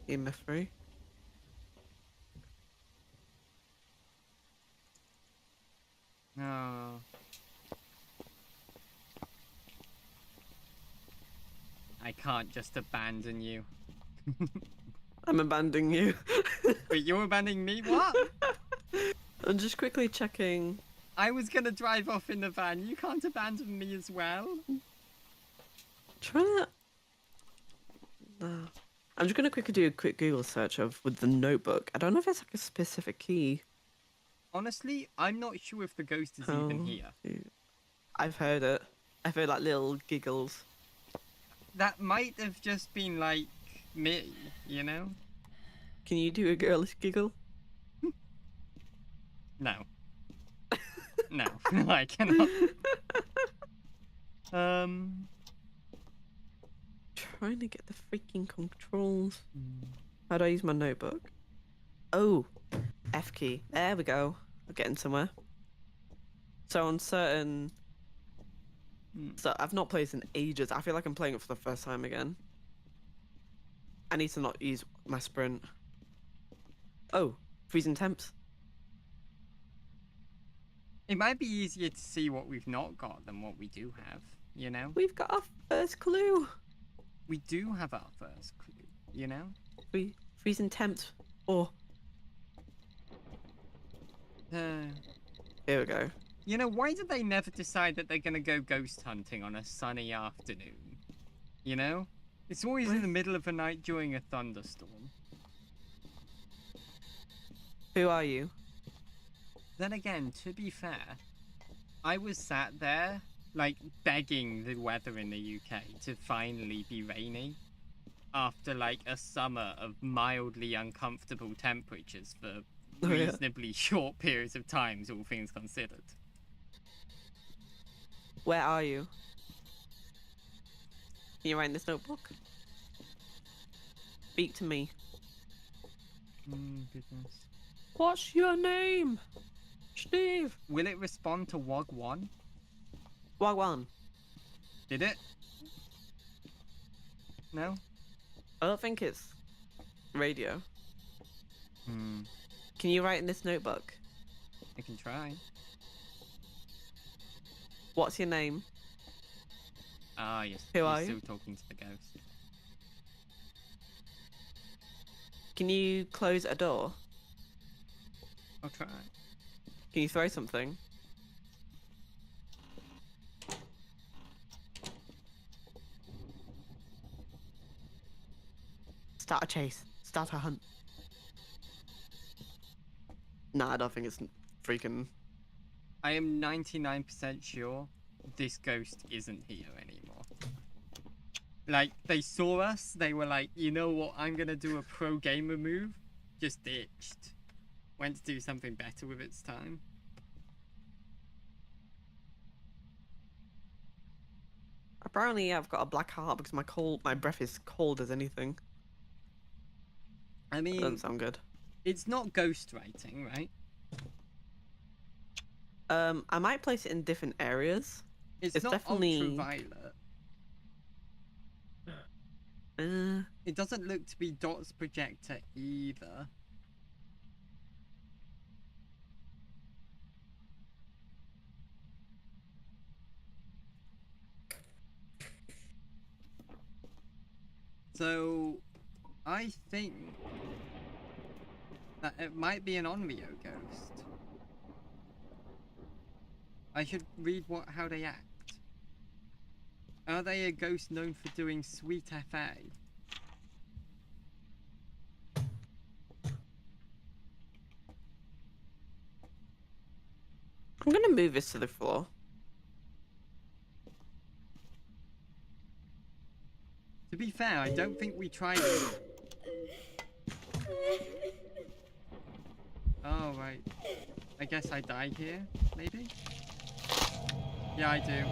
EMF 3. Oh. I can't just abandon you. I'm abandoning you. Wait, you're abandoning me? What? I'm just quickly checking. I was gonna drive off in the van. You can't abandon me as well. Trying to. I'm just gonna quickly do a quick Google search of with the notebook. I don't know if it's like a specific key. Honestly, I'm not sure if the ghost is even here. I've heard it. I've heard like little giggles. That might have just been like me, you know? Can you do a girlish giggle? No. No, I cannot. Trying to get the freaking controls. How do I use my notebook? Oh, F key. There we go. We're getting somewhere. So on certain... So I've not played this in ages. I feel like I'm playing it for the first time again. I need to not use my sprint. Oh, freezing temps. It might be easier to see what we've not got than what we do have, you know? We've got our first clue. We do have our first clue, you know? Freezing temps. Oh. Here we go. You know, why did they never decide that they're gonna go ghost hunting on a sunny afternoon? You know? It's always in the middle of the night during a thunderstorm. Who are you? Then again, to be fair, I was sat there, like, begging the weather in the UK to finally be rainy. After, like, a summer of mildly uncomfortable temperatures for reasonably short periods of time, all things considered. Where are you? Can you write in this notebook? Speak to me. Goodness. What's your name? Steve. Will it respond to WOG1? Wagwan. Did it? No? I don't think it's radio. Can you write in this notebook? I can try. What's your name? Ah, yes. Who are He's you? still talking to the ghost. Can you close a door? I'll try. Can you throw something? Start a chase. Start a hunt. Nah, I don't think it's freaking... I am 99% sure this ghost isn't here anymore. Like, they saw us, they were like, you know what, I'm gonna do a pro gamer move. Just ditched. Went to do something better with its time. Apparently I've got a black heart because my breath is cold as anything. I That mean, doesn't sound good. it's not ghost writing, right? I might place it in different areas. It's not definitely ultraviolet. Uh, It doesn't look to be Dot's projector either. So, I think that it might be an Onryo ghost. I should read how they act. Are they a ghost known for doing sweet FA? I'm gonna move this to the floor. To be fair, I don't think we tried it. Oh, right. I guess I die here, maybe? Yeah, I do.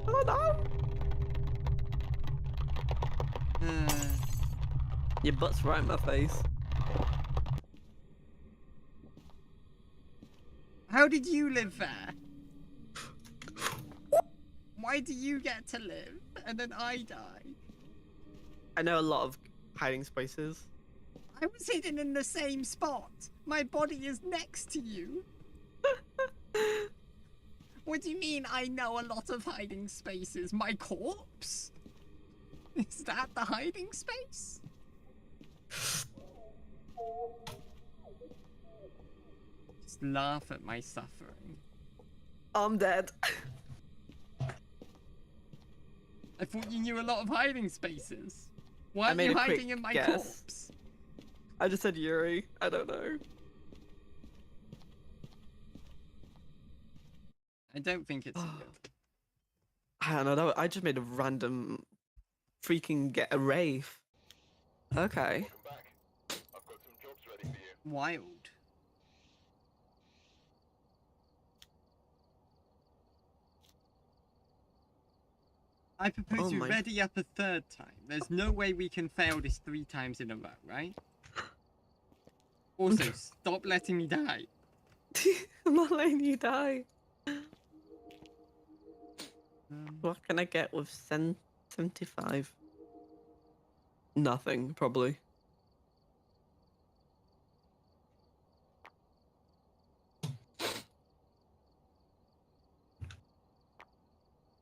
Oh no! Your butt's right in my face. How did you live there? Why do you get to live and then I die? I know a lot of hiding spaces. I was hidden in the same spot. My body is next to you. What do you mean I know a lot of hiding spaces? My corpse? Is that the hiding space? Just laugh at my suffering. I'm dead. I thought you knew a lot of hiding spaces. Why I are made you a quick hiding in my guess. corpse? I just said Yuri. I don't know. I don't think it's good. I don't know. I just made a random freaking get a rave. Okay. Welcome back. I've got some jobs ready for you. Wild. I propose Oh we my- ready up a third time. There's no way we can fail this 3 times in a row, right? Also, stop letting me die. I'm not letting you die. Um, What can I get with 75? Nothing, probably.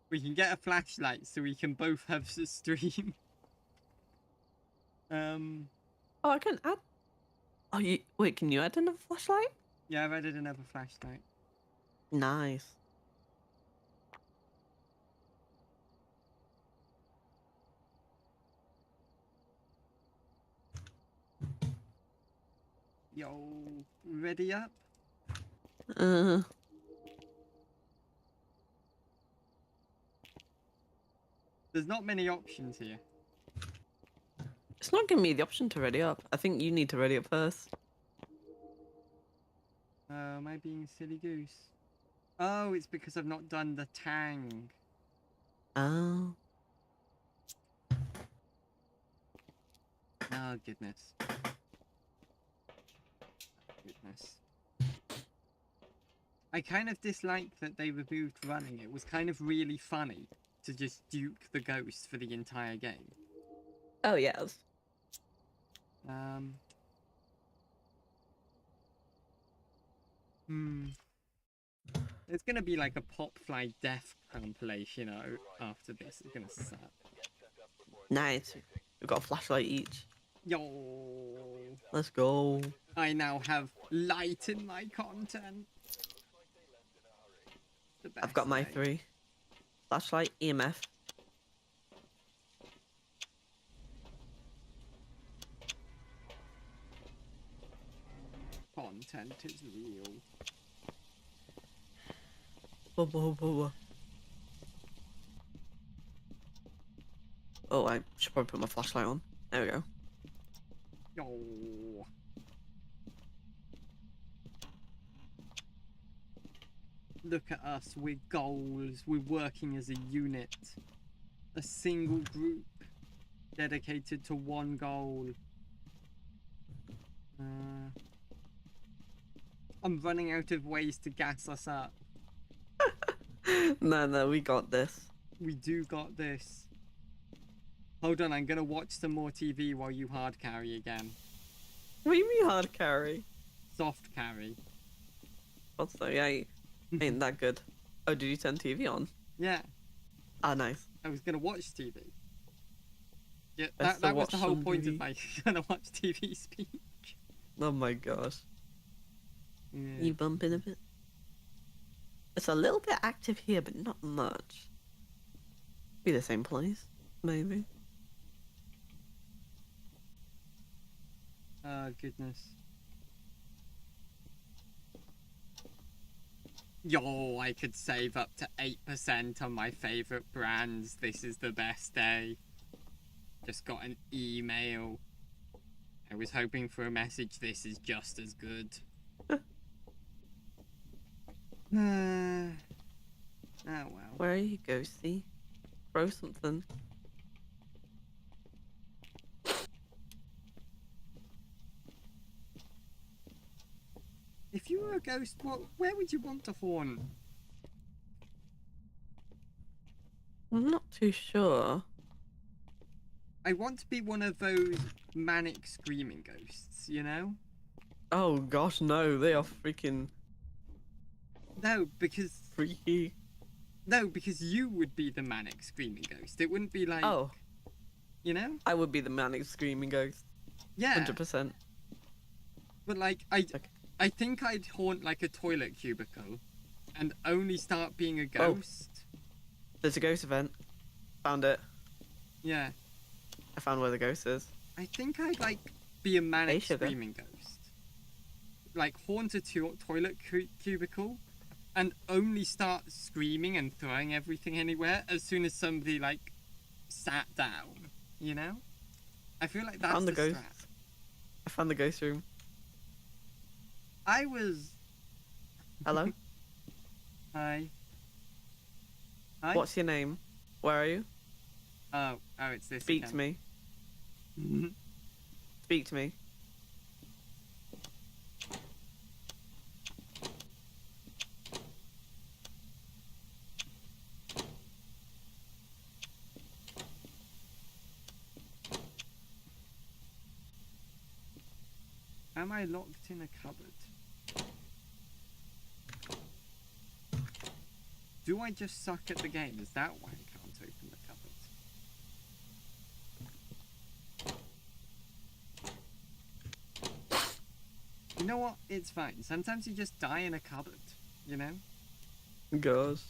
we can get a flashlight so we can both have a stream. Oh, I can add. Oh, you wait. Can you add another flashlight? Yeah, I've added another flashlight. Nice. Yo, ready up? There's not many options here. It's not giving me the option to ready up. I think you need to ready up first. Am I being silly goose? Oh, it's because I've not done the tang. Oh. Oh, goodness. Goodness. I kind of disliked that they removed running. It was kind of really funny to just duke the ghost for the entire game. Oh yes. It's gonna be like a Popfly death compilation, you know, after this. It's gonna suck. Nice. We've got a flashlight each. Yo! Let's go. I now have light in my content. The I've got my best, eh? 3. Flashlight, EMF. Content is real. Whoa, whoa, whoa, whoa. Oh, I should probably put my flashlight on. There we go. Yo! Look at us, we're goals, we're working as a unit. A single group dedicated to one goal. I'm running out of ways to gas us up. No, we got this. We do got this. Hold on, I'm gonna watch some more TV while you hard carry again. What do you mean hard carry? Soft carry. What's that? Yeah, ain't that good. Oh, did you turn TV on? Yeah, Ah, nice. I was gonna watch TV. Yeah, Best to that was watch the whole some point of TV. my gonna watch TV speech. Oh my gosh. Yeah. You bumping a bit? It's a little bit active here, but not much. Be the same place, maybe. Oh, goodness. Yo, I could save up to 8% on my favorite brands. This is the best day. Just got an email. I was hoping for a message. This is just as good. Oh well. Where are you, Ghosty? Throw something. If you were a ghost, where would you want to haunt? I'm not too sure. I want to be one of those manic screaming ghosts, you know? Oh gosh, no, they are freaking No, because freaky. you would be the manic screaming ghost. It wouldn't be like Oh. You know? I would be the manic screaming ghost. Yeah. 100%. But like, I think I'd haunt like a toilet cubicle, and only start being a ghost. There's a ghost event. Found it. Yeah. I found where the ghost is. I think I'd like be a manic sugar. screaming ghost. Like haunt a toilet cubicle, and only start screaming and throwing everything anywhere as soon as somebody like sat down. You know? I feel like that's Found the ghost. strat. I found the ghost room. I was. Hello? Hi. Hi. What's your name? Where are you? Oh, it's this. Speak to me. Speak to me. Am I locked in a cupboard? Do I just suck at the game? Is that why I can't open the cupboard? You know what? It's fine. Sometimes you just die in a cupboard, you know? Gosh.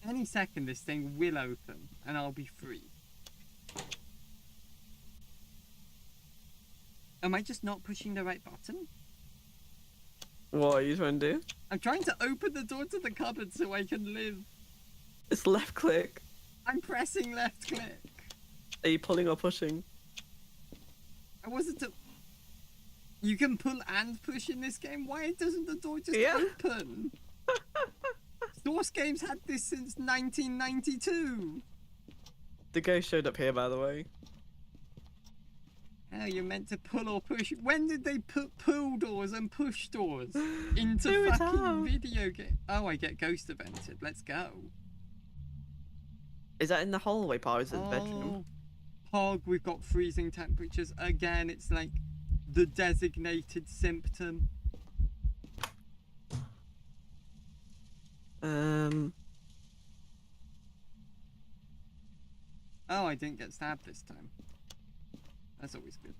Any second this thing will open and I'll be free. Am I just not pushing the right button? What are you trying to do? I'm trying to open the door to the cupboard so I can live. It's left click. I'm pressing left click. Are you pulling or pushing? I wasn't to... You can pull and push in this game? Why doesn't the door just Yeah. open? Source Games had this since 1992. The ghost showed up here, by the way. Oh, you're meant to pull or push. When did they put pull doors and push doors into Do it fucking out. video game? Oh, I get ghost evented. Let's go. Is that in the hallway part or is it the bedroom? Hog, we've got freezing temperatures. Again, it's like the designated symptom. Oh, I didn't get stabbed this time. That's always good.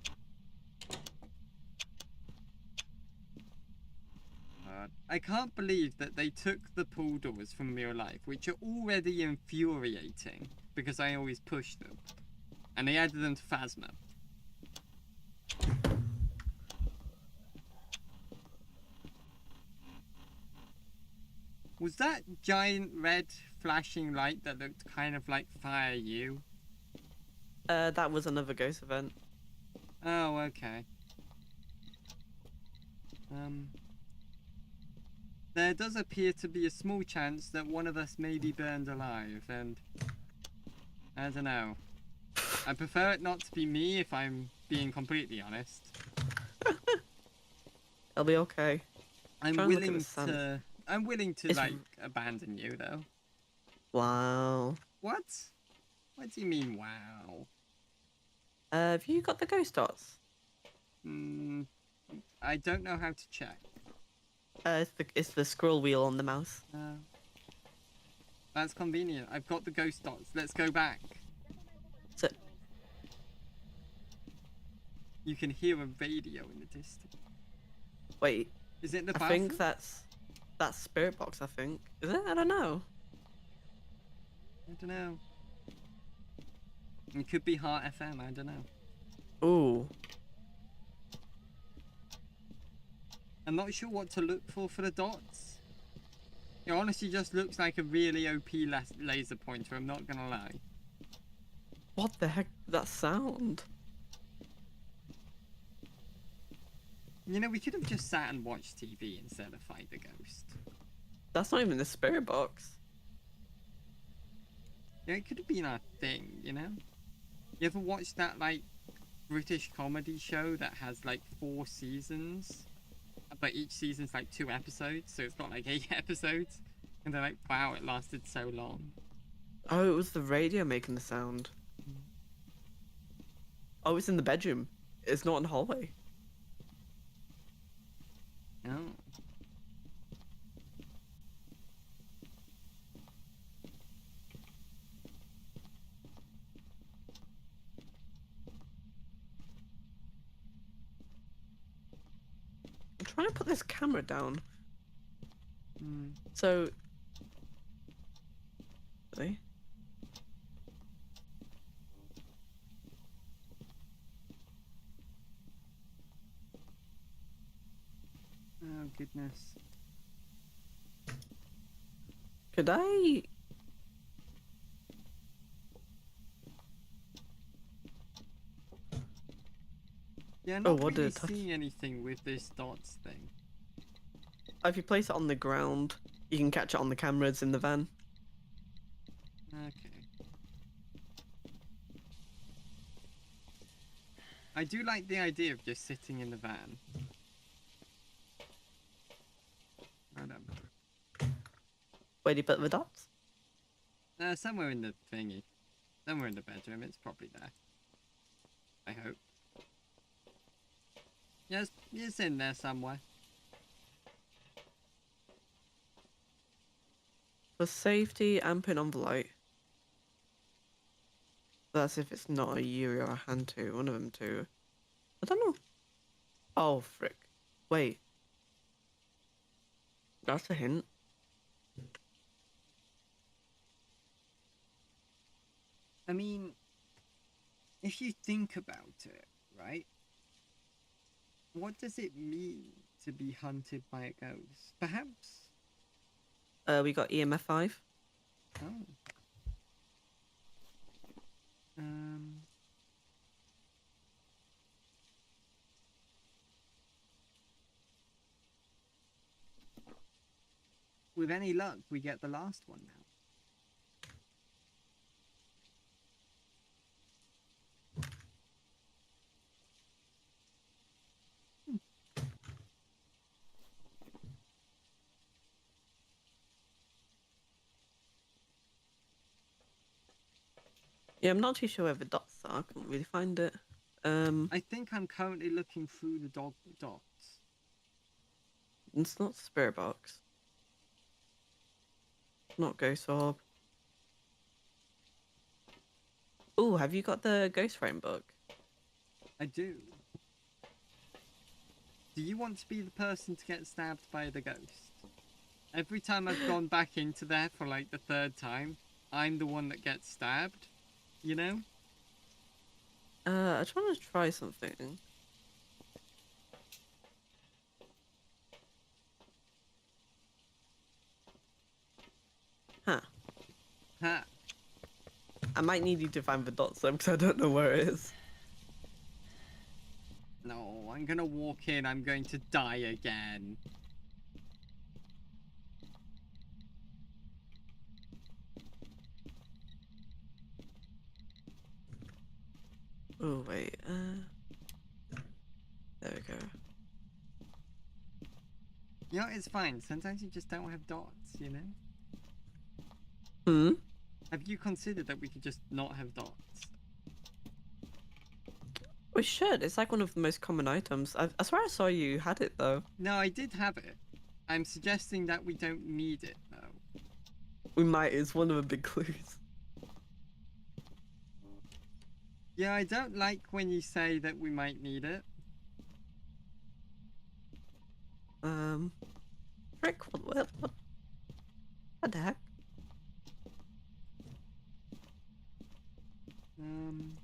I can't believe that they took the pull doors from real life, which are already infuriating because I always push them, and they added them to Phasmo. Was that giant red flashing light that looked kind of like Fire You? That was another ghost event. Oh, okay. There does appear to be a small chance that one of us may be burned alive, and I don't know. I prefer it not to be me if I'm being completely honest. It'll be okay. I'm Try and look at willing the sun. to It's- like abandon you though. Wow. What? What do you mean, wow? Have you got the ghost dots? I don't know how to check. It's the scroll wheel on the mouse. That's convenient. I've got the ghost dots. Let's go back. So, You can hear a radio in the distance. wait, Is it the I bathroom? think that's spirit box. I think is it? I don't know. I don't know. It could be Heart FM. I don't know. Ooh, I'm not sure what to look for the dots. It honestly just looks like a really OP laser pointer. I'm not gonna lie. what the heck? That sound? You know, we could have just sat and watched TV instead of fight the ghost. That's not even the spirit box. Yeah, it could have been our thing, you know? You ever watched that, like, British comedy show that has, like, 4 seasons? But each season's, like, 2 episodes, so it's got, like, 8 episodes. And they're like, wow, it lasted so long. Oh, it was the radio making the sound. Oh, it's in the bedroom. It's not in the hallway. Oh. to put this camera down. Hmm. So. Really? Oh goodness. Could I? Yeah, Oh, not what did really it touch? seeing anything with this dots thing. If you place it on the ground, you can catch it on the cameras in the van. Okay. I do like the idea of just sitting in the van. Where do you put the dots? Somewhere in the thingy. Somewhere in the bedroom. It's probably there. I hope. Yes, it's in there somewhere. For safety and put on the light. That's if it's not a Yuri or a hand two. One of them two. I don't know. Oh, frick. Wait. That's a hint. I mean, if you think about it, right? What does it mean to be hunted by a ghost? Perhaps. We got EMF 5. Oh. With any luck, we get the last one now. Yeah, I'm not too sure where the dots are. I can't really find it. I think I'm currently looking through the dots. It's not spirit box. Not ghost orb. Oh, have you got the ghost frame book? I do. Do you want to be the person to get stabbed by the ghost? Every time I've gone back into there for like the 3rd time, I'm the one that gets stabbed. You know? I just want to try something. Huh. Ha! I might need you to find the dots though, because I don't know where it is. No, I'm gonna walk in, I'm going to die again. Oh, wait. There we go. You know, it's fine. Sometimes you just don't have dots, you know? Hmm? Have you considered that we could just not have dots? We should. It's like one of the most common items. I swear I saw you had it though. No, I did have it. I'm suggesting that we don't need it, though. We might. It's one of the big clues. Yeah, I don't like when you say that we might need it. Frick, what the heck? Um...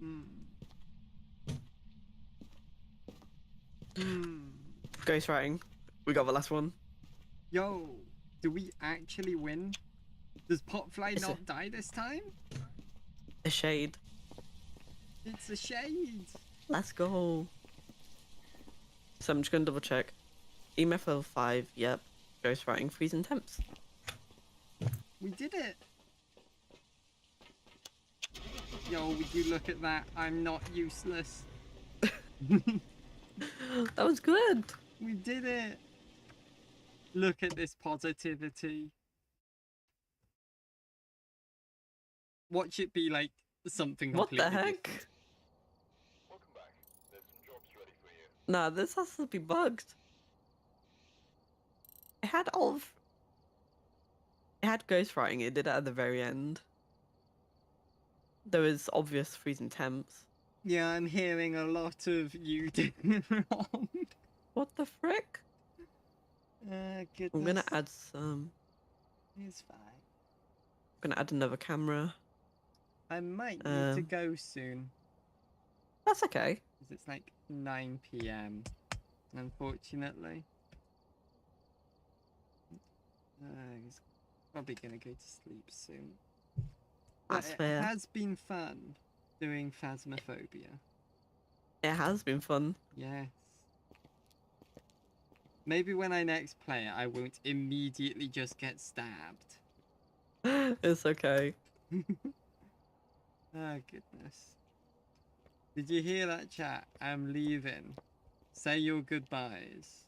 Hmm. Hmm. Ghostwriting. We got the last one. Yo, do we actually win? Does Popfly It's not die this time? A shade. It's a shade. Let's go. So I'm just gonna double check. EMF level 5, yep. Ghostwriting, freezing temps. We did it. Yo, would you look at that? I'm not useless. That was good. We did it. Look at this positivity. Watch it be like something What the completely heck? different. Welcome back. There's some jobs ready for you. Nah, this has to be bugged. It had ghostwriting, it did it at the very end. There was obvious freezing temps. Yeah, I'm hearing a lot of you doing wrong. What the frick? Goodness. I'm gonna add some. It's fine. I'm gonna add another camera. I might need to go soon. That's okay. Because it's like 9 p.m. Unfortunately. He's probably gonna go to sleep soon. But That's it fair. has been fun doing phasmophobia. It has been fun. Yes. Maybe when I next play it, I won't immediately just get stabbed. It's okay. Oh, goodness. Did you hear that, chat? I'm leaving. Say your goodbyes.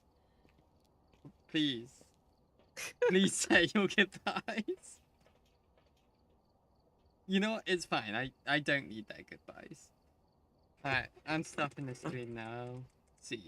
Please. Please say your goodbyes. You know what? It's fine. I don't need their goodbyes. Alright, I'm stopping the stream now. See you.